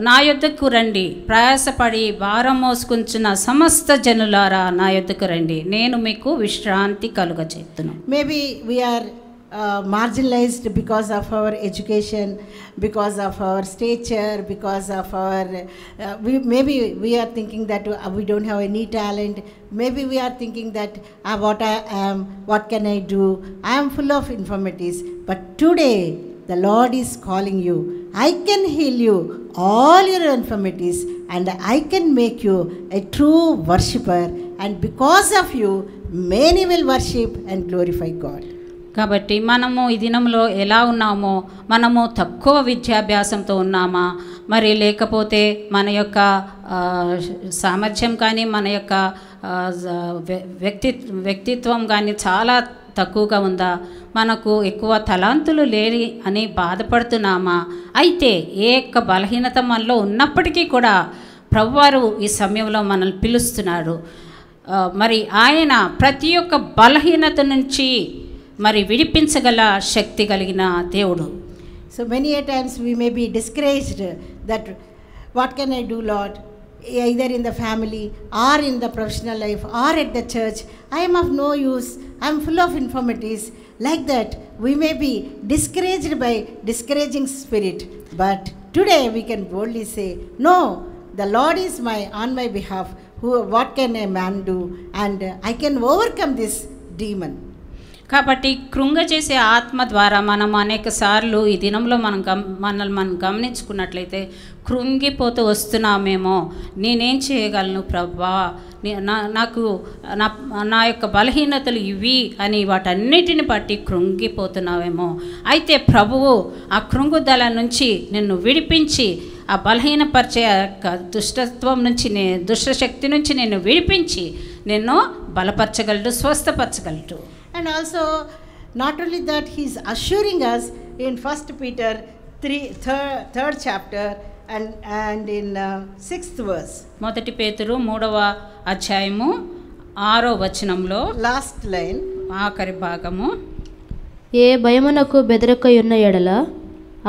S2: నా యొద్దకు రండి, ప్రయాసపడి భారం మోసుకొనుచున్న సమస్త జనులారా నా యొద్దకు రండి, నేను మీకు విశ్రాంతి కలుగజేతును.
S1: Maybe we are marginalized because of our education, because of our stature, because of our maybe we are thinking that we don't have any talent. Maybe we are thinking that what I am, what can I do, I am full of infirmities. But today the Lord is calling you, I can heal you all your infirmities and I can make you a true worshipper, and because of you many will worship and glorify God.
S2: కాబట్టి మనము ఈ దినంలో ఎలా ఉన్నామో, మనము తక్కువ విద్యాభ్యాసంతో ఉన్నామా, మరి లేకపోతే మన యొక్క సామర్థ్యం కానీ మన యొక్క వ్యక్తిత్వం కానీ చాలా తక్కువగా ఉందా, మనకు ఎక్కువ తలాంతులు లేని అని బాధపడుతున్నామా? అయితే ఏ యొక్క బలహీనత మనలో ఉన్నప్పటికీ కూడా ప్రభువారు ఈ సమయంలో మనల్ని పిలుస్తున్నాడు. మరి ఆయన ప్రతి ఒక్క బలహీనత నుంచి మరి విడిపించగల శక్తి కలిగిన దేవుడు.
S1: So many a times we may be discouraged that what can I do, Lord, either in the family or in the professional life or at the church, I am of no use, I am full of infirmities. Like that we may be discouraged by discouraging spirit, but today we can boldly say, no, the Lord is on my behalf. What can a man do, and I can overcome this demon.
S2: కాబట్టి కృంగజేసే ఆత్మ ద్వారా మనం అనేక సార్లు ఈ దినంలో మనల్ని మనం గమనించుకున్నట్లయితే కృంగిపోతూ వస్తున్నామేమో. నేనేం చేయగలను ప్రభువా, నాకు నా యొక్క బలహీనతలు ఇవి అని వాటన్నిటిని బట్టి కృంగిపోతున్నావేమో. అయితే ప్రభువు ఆ కృంగుదల నుంచి నిన్ను విడిపించి, ఆ బలహీనపరిచే దుష్టత్వం నుంచి, దుష్టశక్తి నుంచి నిన్ను విడిపించి నిన్ను బలపరచగలడు, స్వస్థపరచగలడు.
S1: And also, not only that, he is assuring us in 1 Peter 3rd chapter and in 6th verse.
S2: మొదటి పేతురు 3వ అధ్యాయము 6వ వచనంలో
S1: last line,
S2: ఆఖరి భాగము,
S3: ఏ భయమునకు బెదరకయున్న ఎడల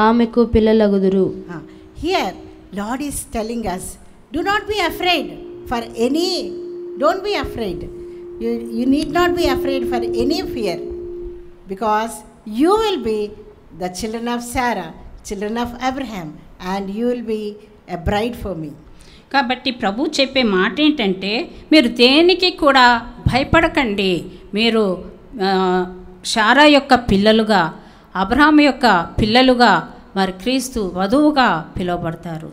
S3: ఆమెకు పిల్లలగుదురు.
S1: Here Lord is telling us, do not be afraid for any, don't be afraid. You need not be afraid for any fear, because you will be the children of Sarah, children of Abraham, and you will be a bride for me.
S2: కాబట్టి ప్రభు చెప్పే మాట ఏంటంటే, మీరు దేనికి కూడా భయపడకండి, మీరు శారా యొక్క పిల్లలుగా, అబ్రహాము యొక్క పిల్లలుగా, మరి క్రీస్తు వధువుగా పిలువబడతారు.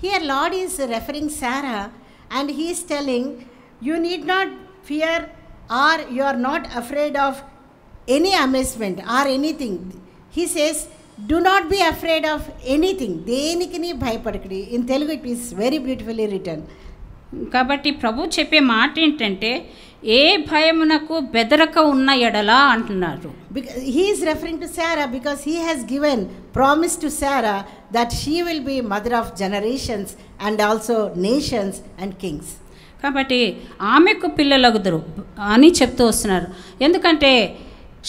S1: Here Lord is referring Sarah, and he is telling, you need not fear, or you are not afraid of any amazement or anything. He says, do not be afraid of anything. దేనికిని భయపడకండి. In Telugu it is very beautifully written.
S2: కాబట్టి ప్రభు చెప్పే మాట ఏంటంటే, ఏ భయమునకు బెదరక ఉన్న ఎడలా అంటున్నారు.
S1: He is referring to Sarah because he has given promise to Sarah that she will be mother of generations and also nations and kings.
S2: కాబట్టి ఆమెకు పిల్లలగుదురు అని చెప్తూ వస్తున్నారు. ఎందుకంటే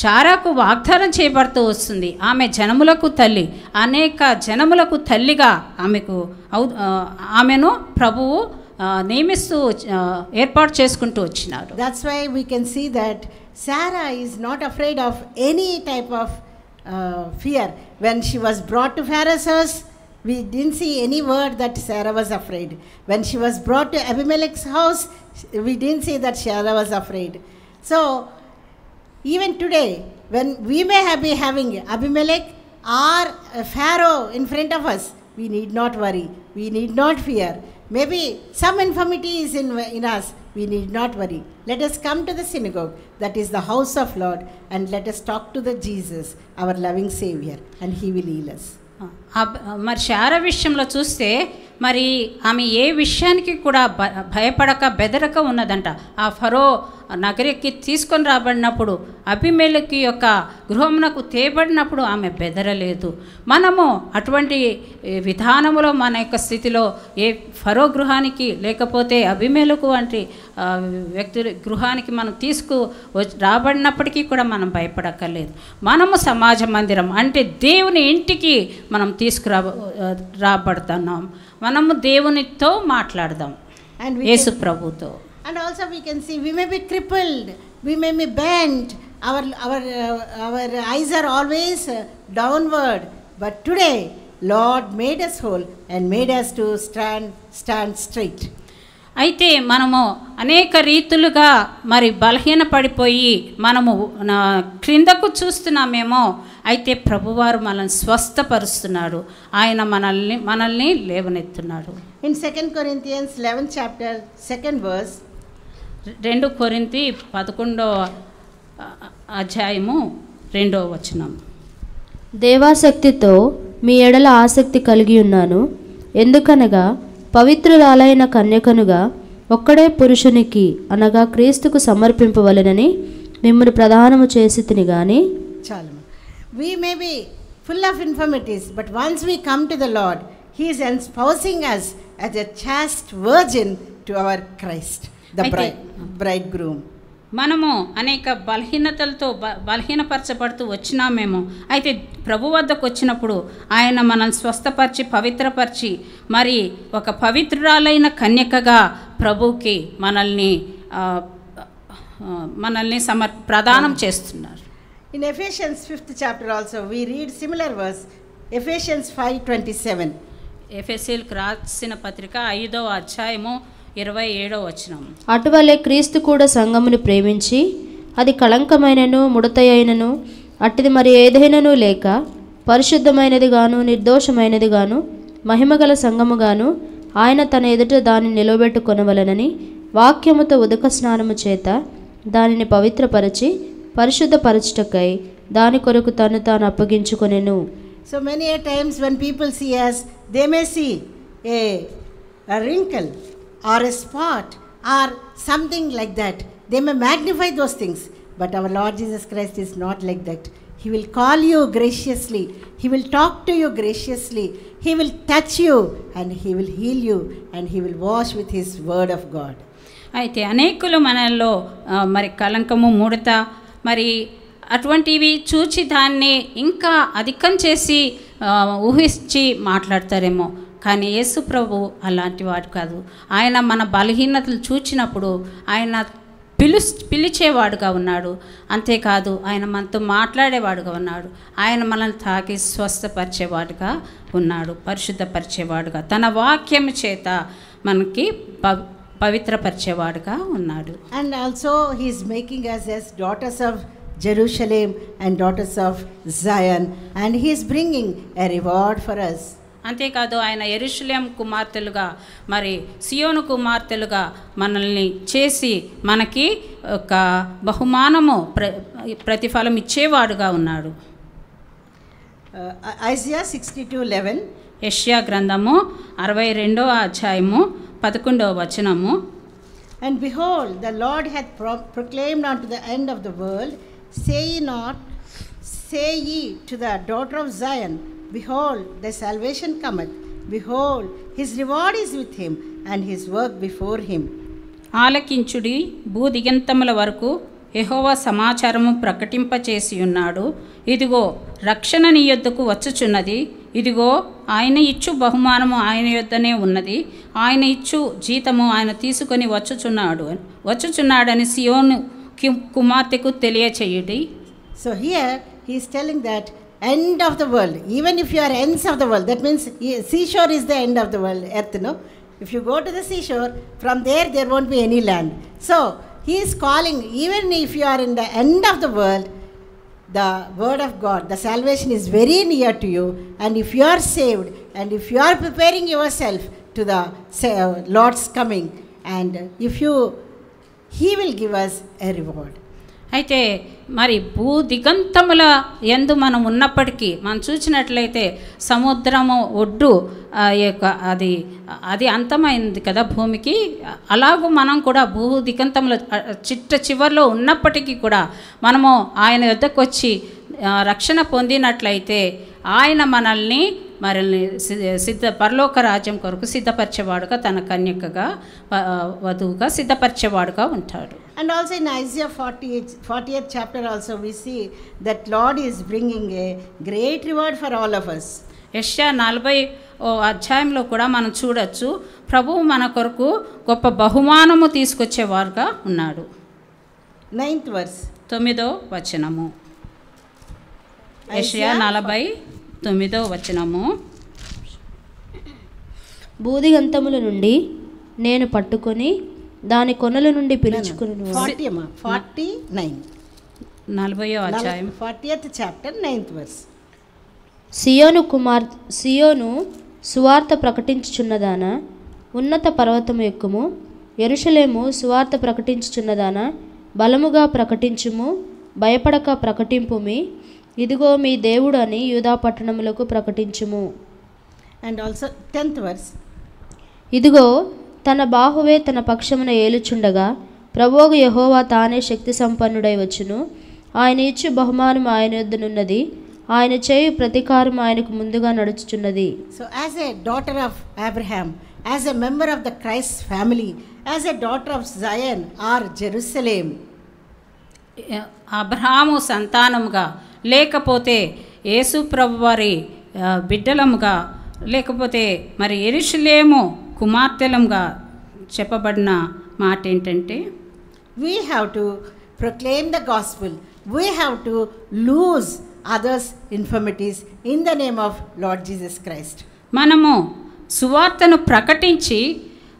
S2: శారాకు వాగ్దానం చేయబడుతూ వస్తుంది. ఆమె జనములకు తల్లి, అనేక జనములకు తల్లిగా ఆమెను ప్రభువు నియమిస్తూ ఏర్పాటు చేసుకుంటూ వచ్చినారు.
S1: That's why we can see that Sarah is not afraid of any type of fear. When she was brought to Pharaoh's house, we didn't see any word that Sarah was afraid. When she was brought to Abimelech's house, we didn't see that Sarah was afraid. So even today, when we may be having Abimelech or Pharaoh in front of us, we need not worry, we need not fear. Maybe some infirmity is in us, we need not worry. Let us come to the synagogue, that is the house of Lord, and let us talk to the Jesus, our loving Savior, and He will heal us.
S2: మరి శారా విషయంలో చూస్తే మరి ఆమె ఏ విషయానికి కూడా భయపడక బెదరక ఉన్నదంట. ఆ ఫరో నగరికి తీసుకొని రాబడినప్పుడు, అబీమెలెకు యొక్క గృహమునకు తేబడినప్పుడు ఆమె బెదరలేదు. మనము అటువంటి విధానములో మన యొక్క స్థితిలో ఏ ఫరో గృహానికి లేకపోతే అబీమెలెకు వంటి వ్యక్తుల గృహానికి మనం రాబడినప్పటికీ కూడా మనం భయపడక్కర్లేదు. మనము సమాజ మందిరం అంటే దేవుని ఇంటికి మనం రాబడుతున్నాం. మనము దేవునితో మాట్లాడదాం, యేసు ప్రభుతో.
S1: And also we can see we may be crippled, we may be bent, our eyes are always downward, but today Lord made us whole and made us to stand straight.
S2: అయితే మనము అనేక రీతులుగా మరి బలహీన పడిపోయి మనము క్రిందకు చూస్తున్నామేమో, అయితే ప్రభువారు మనల్ని స్వస్థపరుస్తున్నాడు. ఆయన మనల్ని లేవనెత్తున్నాడు.
S1: In 2 Corinthians 11th chapter 2nd verse,
S2: 2 కొరింథీ 11వ అధ్యాయము 2వ వచనం.
S3: దేవాసక్తితో మీ ఎడల ఆసక్తి కలిగి ఉన్నాను, ఎందుకనగా పవిత్రురాలైన కన్యకనుగా ఒక్కడే పురుషునికి అనగా క్రీస్తుకు సమర్పింపవలెనని మిమ్మల్ని ప్రదానము చేసి తిని గాని.
S1: చాలు. We may be full of infirmities, but once we come to the Lord, He is espousing us as a chaste virgin to our Christ, the bridegroom.
S2: మనము అనేక బలహీనతలతో బలహీనపరచబడుతూ వచ్చినామేమో, అయితే ప్రభు వద్దకు వచ్చినప్పుడు ఆయన మనల్ని స్వస్థపరిచి పవిత్రపరిచి మరి ఒక పవిత్రురాలైన కన్యకగా ప్రభువుకి మనల్ని ప్రదానం చేస్తున్నారు.
S1: In Ephesians 5th chapter also we read similar verse, Ephesians 5:27.
S2: ఎఫెసీయులకు రాసిన పత్రిక 5వ అధ్యాయము 27వ వచనం.
S3: అటువలే క్రీస్తు కూడా సంఘమును ప్రేమించి అది కళంకమైనను ముడతయైనను అట్టిది మరి ఏదైనను లేక పరిశుద్ధమైనది గాను నిర్దోషమైనది గాను మహిమగల సంఘముగాను ఆయన తన ఎదుట దానిని నిలబెట్టుకొనవలెనని వాక్యముతో ఉదక స్నానము చేత దానిని పవిత్రపరచి పరిశుద్ధపరచుటకై దాని కొరకు తాను అప్పగించుకొనెను.
S1: So many a times when people see us, they may see a wrinkle or a spot or something like that. They may magnify those things, but our Lord Jesus Christ is not like that. He will call you graciously, He will talk to you graciously, He will touch you and He will heal you and He will wash with His word of God.
S2: అయితే అనేకులు మనల్లో మరి కలంకము ముడత మరి అటువంటివి చూచి దాన్ని ఇంకా అధికం చేసి ఊహించి మాట్లాడతారేమో, కానీ యేసు ప్రభు అలాంటి వాడు కాదు. ఆయన మన బలహీనతలు చూచినప్పుడు ఆయన పిలిచేవాడుగా ఉన్నాడు. అంతేకాదు ఆయన మనతో మాట్లాడేవాడుగా ఉన్నాడు. ఆయన మనల్ని తాకి స్వస్థపరిచేవాడుగా ఉన్నాడు, పరిశుద్ధపరిచేవాడుగా తన వాక్యం చేత మనకి పవిత్రపరిచేవాడుగా ఉన్నాడు.
S1: And also He is making us as daughters of Jerusalem and daughters of Zion, and He is bringing a reward for us.
S2: అంతేకాదు ఆయన యెరూషలేము కుమార్తెలుగా మరి సియోను కుమార్తెలుగా మనల్ని చేసి మనకి ఒక బహుమానము ప్రతిఫలం ఇచ్చేవాడుగా ఉన్నాడు.
S1: Isaiah 62:11.
S2: యెషయా గ్రంథము 62వ అధ్యాయము 11వ వచనము.
S1: And behold, the Lord hath proclaimed unto the end of the world, say ye not, Say ye to the daughter of Zion, behold, the salvation cometh. Behold, his reward is with him, and his work before him.
S2: ఆలకించుడి, భూదిగంతముల వరకు యెహోవా సమాచారము ప్రకటింపచేసి ఉన్నాడు. ఇదిగో రక్షణ నీ యొద్దకు వచ్చుచున్నది. ఇదిగో ఆయన ఇచ్చు బహుమానము ఆయన యొద్దనే ఉన్నది. ఆయన ఇచ్చు జీతము ఆయన తీసుకొని వచ్చుచున్నాడని సియోను కుమార్తెకు తెలియచేయుడి.
S1: So here he is telling that end of the world, even if you are ends of the world, that means seashore is the end of the world, earth, no? If you go to the seashore, from there won't be any land. So he is calling, even if you are in the end of the world, the word of God, the salvation is very near to you, and if you are saved, and if you are preparing yourself to the Lord's coming, and if you, he will give us a reward.
S2: అయితే మరి భూదిగంతముల యందు మనం ఉన్నప్పటికీ మనం చూసినట్లయితే సముద్రము ఒడ్డు అది అంతమైంది కదా భూమికి. అలాగూ మనం కూడా భూదిగంతముల చివర్లో ఉన్నప్పటికీ కూడా మనము ఆయన యొద్దకు వచ్చి రక్షణ పొందినట్లయితే ఆయన మనల్ని పరలోక రాజ్యం కొరకు సిద్ధపరిచేవాడుగా, తన కన్యకగా వధువుగా సిద్ధపరిచేవాడుగా ఉంటాడు.
S1: And also in Isaiah 40th chapter also we see that Lord is bringing a great reward for all of us.
S2: యెషయా 40వ అధ్యాయంలో కూడా మనం చూడొచ్చు, ప్రభువు మన కొరకు గొప్ప బహుమానము తీసుకొచ్చేవారుగా ఉన్నాడు.
S1: 9th verse,
S2: 9వ వచనము. యెషయా 49వ వచనము.
S3: బూదిగంతముల నుండి నేను పట్టుకొని దాని కొనల నుండి పిలుచుకుని
S2: 40వ అధ్యాయం
S1: 40th chapter 9th verse.
S3: సియోను సువార్త ప్రకటించుచున్నదానా, ఉన్నత పర్వతము ఎక్కుము. యెరూషలేము సువార్త ప్రకటించుచున్నదానా, బలముగా ప్రకటించుము, భయపడక ప్రకటింపుమి. ఇదిగో మీ దేవుడు అని యూదా పట్టణములకు ప్రకటించుము.
S1: And also 10th verse.
S3: ఇదిగో తన బాహువే తన పక్షమున ఏలుచుండగా ప్రభువు యెహోవా తానే శక్తి సంపన్నుడై వచ్చును. ఆయన ఇచ్చు బహుమానం ఆయన యొద్దనున్నది, ఆయన చేయు ప్రతీకారం ఆయనకు ముందుగా నడుచుచున్నది.
S1: So as a daughter of Abraham, as a member of the Christ family, as a daughter of Zion or Jerusalem,
S2: Abraham సంతానముగా, లేకపోతే యేసు ప్రభు వారి బిడ్డలముగా, లేకపోతే మరి యెరూషలేము కుమార్తెలముగా చెప్పబడిన మాట ఏంటంటే,
S1: we have to proclaim the gospel, we have to lose others' infirmities in the name of Lord Jesus Christ.
S2: మనము సువార్తను ప్రకటించి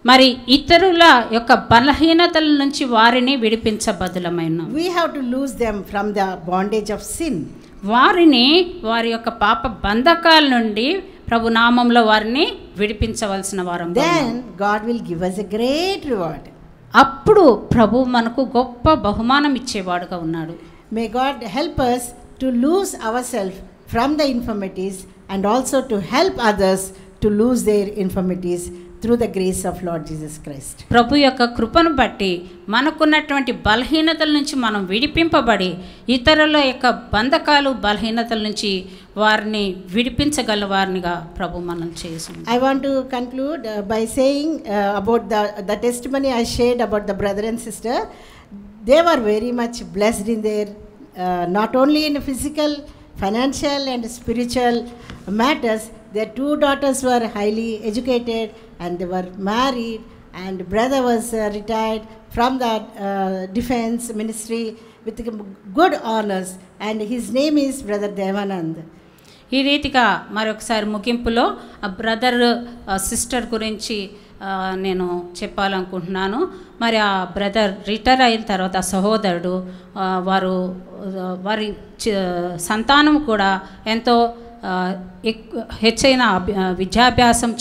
S2: మరి ఇతరుల యొక్క బలహీనతల నుంచి వారిని విడిపించబదులమైన,
S1: we have to lose them from the bondage of sin.
S2: వారిని వారి యొక్క పాప బంధకాల నుండి ప్రభు నామంలో వారిని విడిపించవలసిన వారం.
S1: Then God will give us a great reward.
S2: అప్పుడు ప్రభు మనకు గొప్ప బహుమానం ఇచ్చేవాడుగా ఉన్నాడు.
S1: May God help us to lose ourselves from the infirmities and also to help others to lose their infirmities through the grace of Lord Jesus Christ.
S2: ప్రభు యొక్క కృపను బట్టి మనకున్నటువంటి బలహీనతల నుంచి మనం విడిపింపబడి ఇతరుల యొక్క బంధకాలు బలహీనతల నుంచి వారిని విడిపించగల వారినిగా ప్రభు మనం చేసింది.
S1: I want to conclude by saying about the testimony I shared about the brother and sister. They were very much blessed in their not only in physical, financial and spiritual matters. Their two daughters were highly educated and they were married, and brother was retired from the defense ministry with good honors, and his name is Brother Devanand.
S2: ఈ రీతిగా మరొకసారి ముగింపులో ఆ brother sister గురించి నేను చెప్పాలనుకుంటున్నాను. మరి ఆ బ్రదర్ రిటైర్ అయిన తర్వాత సహోదరుడు వారి సంతానం కూడా ఎంతో హెచ్చైన విద్యాభ్యాసం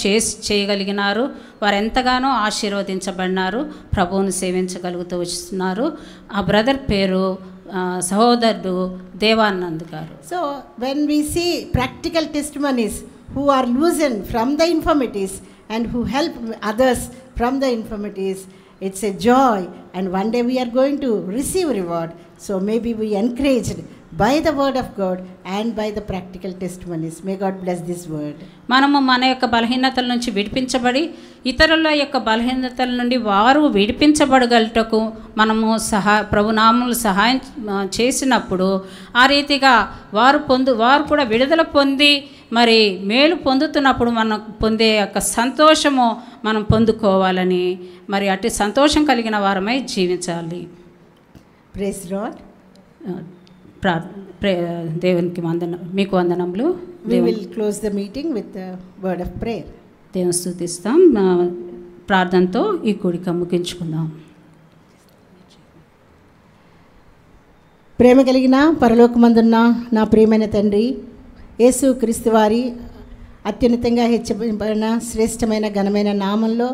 S2: చేయగలిగినారు. వారు ఎంతగానో ఆశీర్వదించబడినారు, ప్రభువును సేవించగలుగుతూ వస్తున్నారు. ఆ బ్రదర్ పేరు సహోదరుడు దేవానంద్ గారు.
S1: So when we see practical testimonies who are loosened from the infirmities and who help others from the infirmities, it's a joy, and one day we are going to receive reward. So maybe we encouraged by the word of God and by the practical testimonies. May God bless this word.
S2: మనము మన యొక్క బలహీనతల నుంచి విడిపించబడి ఇతరుల యొక్క బలహీనతల నుండి వారు విడిపించబడగలటకు మనము ప్రభునామములు సహాయం చేసినప్పుడు ఆ రీతిగా వారు కూడా విడుదల పొంది మరి మేలు పొందుతున్నప్పుడు మనం పొందే యొక్క సంతోషము మనం పొందుకోవాలని మరి అటు సంతోషం కలిగిన వారమై జీవించాలి.
S1: Praise Lord.
S2: దేవునికి మీకు వందనములు.
S1: We will close the meeting with the word of prayer.
S2: దేవుని స్తుతిస్తాం. ప్రార్థనతో ఈ కూడిక ముగించుకుందాం.
S1: ప్రేమ కలిగిన పరలోకమందున్న నా ప్రియమైన తండ్రి, యేసు క్రీస్తు వారి అత్యున్నతంగా హెచ్చబడిన శ్రేష్టమైన ఘనమైన నామంలో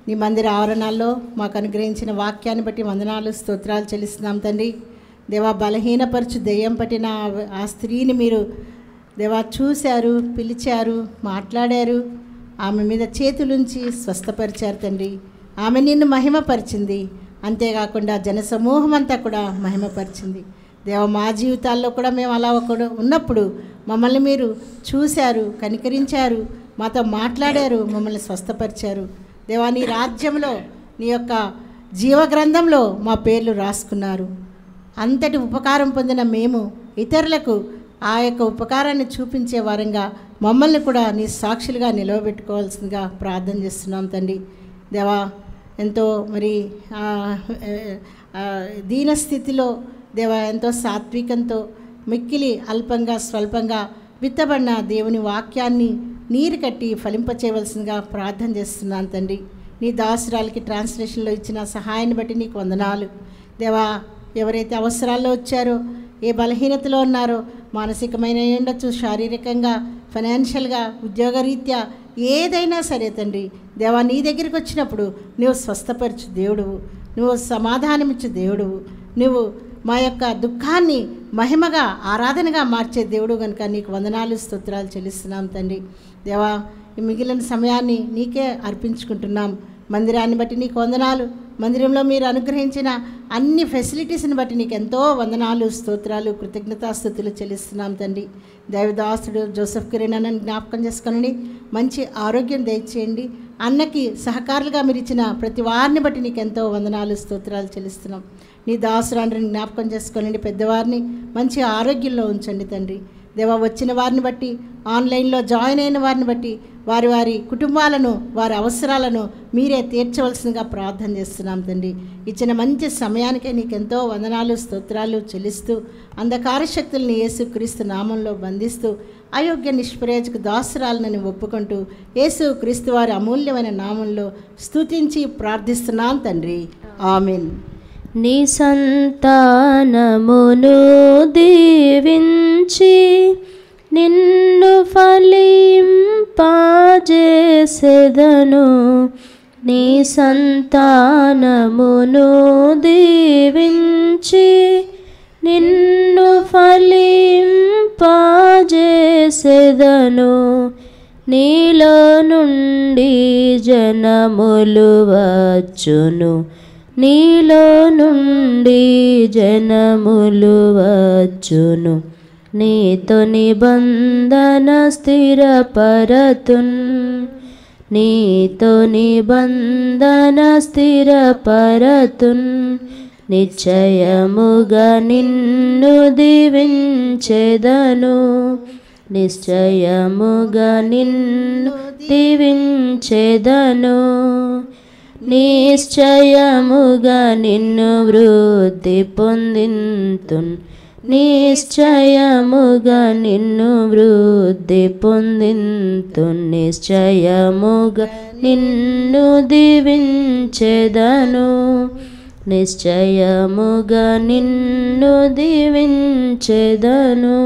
S1: నీ మందిర ఆవరణాల్లో మాకు అనుగ్రహించిన వాక్యాన్ని బట్టి వందనాలు స్తోత్రాలు చెల్లిస్తున్నాం తండ్రి. దేవా, బలహీనపరచు దెయ్యం పట్టిన ఆ స్త్రీని మీరు దేవా చూశారు, పిలిచారు, మాట్లాడారు, ఆమె మీద చేతులుంచి స్వస్థపరిచారు తండ్రి. ఆమె నిన్ను మహిమపరిచింది, అంతేకాకుండా జనసమూహం అంతా కూడా మహిమపరిచింది. దేవ, మా జీవితాల్లో కూడా మేము అలా ఉన్నప్పుడు మమ్మల్ని మీరు చూశారు, కనికరించారు, మాతో మాట్లాడారు, మమ్మల్ని స్వస్థపరిచారు. దేవా, నీ రాజ్యంలో నీ యొక్క జీవగ్రంథంలో మా పేర్లు రాసుకున్నారు. అంతటి ఉపకారం పొందిన మేము ఇతరులకు ఆ యొక్క ఉపకారాన్ని చూపించే వారంగా మమ్మల్ని కూడా నీ సాక్షులుగా నిలవబెట్టుకోవాల్సిందిగా ప్రార్థన చేస్తున్నాం తండ్రి. దేవా, ఎంతో మరి దీనస్థితిలో దేవా ఎంతో సాత్వికంతో మిక్కిలి అల్పంగా స్వల్పంగా విత్తబడిన దేవుని వాక్యాన్ని నీరు కట్టి ఫలింపచేయవలసిందిగా ప్రార్థన చేస్తున్నాను తండ్రి. నీ దాసురాలకి ట్రాన్స్లేషన్లో ఇచ్చిన సహాయాన్ని బట్టి నీకు వందనాలు. దేవా, ఎవరైతే అవసరాల్లో వచ్చారో, ఏ బలహీనతలో ఉన్నారో, మానసికమైన ఉండొచ్చు, శారీరకంగా, ఫైనాన్షియల్గా, ఉద్యోగరీత్యా ఏదైనా సరే తండ్రి, దేవా నీ దగ్గరికి వచ్చినప్పుడు నువ్వు స్వస్థపరచు దేవుడువు, నువ్వు సమాధానమిచ్చు దేవుడువు, నువ్వు మా యొక్క దుఃఖాన్ని మహిమగా ఆరాధనగా మార్చే దేవుడు కనుక నీకు వందనాలు స్తోత్రాలు చెల్లిస్తున్నాం తండ్రి. దేవా, ఈ మిగిలిన సమయాన్ని నీకే అర్పించుకుంటున్నాం. మందిరాన్ని బట్టి నీకు వందనాలు. మందిరంలో మీరు అనుగ్రహించిన అన్ని ఫెసిలిటీస్ని బట్టి నీకు ఎంతో వందనాలు, స్తోత్రాలు, కృతజ్ఞతాస్తుతులు చెల్లిస్తున్నాం తండ్రి. దైవదాసుడు జోసెఫ్ కిరణ్ జ్ఞాపకం చేసుకొనండి, మంచి ఆరోగ్యం దయచేయండి. అన్నకి సహకారులుగా మీరు ఇచ్చిన ప్రతి వారిని బట్టి నీకు ఎంతో వందనాలు, స్తోత్రాలు చెల్లిస్తున్నాం. నీ దాసురాండ్రిని జ్ఞాపకం చేసుకోనండి, పెద్దవారిని మంచి ఆరోగ్యంలో ఉంచండి తండ్రి. దేవా, వచ్చిన వారిని బట్టి, ఆన్లైన్లో జాయిన్ అయిన వారిని బట్టి వారి వారి కుటుంబాలను, వారి అవసరాలను మీరే తీర్చవలసిందిగా ప్రార్థన చేస్తున్నాం తండ్రి. ఇచ్చిన మంచి సమయానికే నీకెంతో వందనాలు, స్తోత్రాలు చెల్లిస్తూ అంధకార శక్తుల్ని యేసుక్రీస్తు నామంలో బంధిస్తూ అయోగ్య నిష్ప్రయోజక దాసురాలను ఒప్పుకుంటూ యేసుక్రీస్తు వారి అమూల్యమైన నామంలో స్తుతించి ప్రార్థిస్తున్నాం తండ్రి. ఆమేన్.
S3: నీ సంతానమును దీవించి నిన్ను ఫలింపజేసెదను. నీ సంతానమును దీవించి నిన్ను ఫలింపజేసెదను. నీలో నుండి జనములు వచ్చును, నీలో నుండి జనములు వచ్చును. నీతో నిబంధన స్థిరపరతున్, నీతో నిబంధన స్థిరపరతున్. నిశ్చయముగా నిన్ను దీవించెదను, నిశ్చయముగా నిన్ను దీవించెదను. నిశ్చయముగా నిన్ను వృద్ధి పొందింతున్, నిశ్చయముగా నిన్ను వృద్ధి పొందింతున్. నిశ్చయముగా నిన్ను దీవించెదను, నిశ్చయముగా నిన్ను దీవించెదను.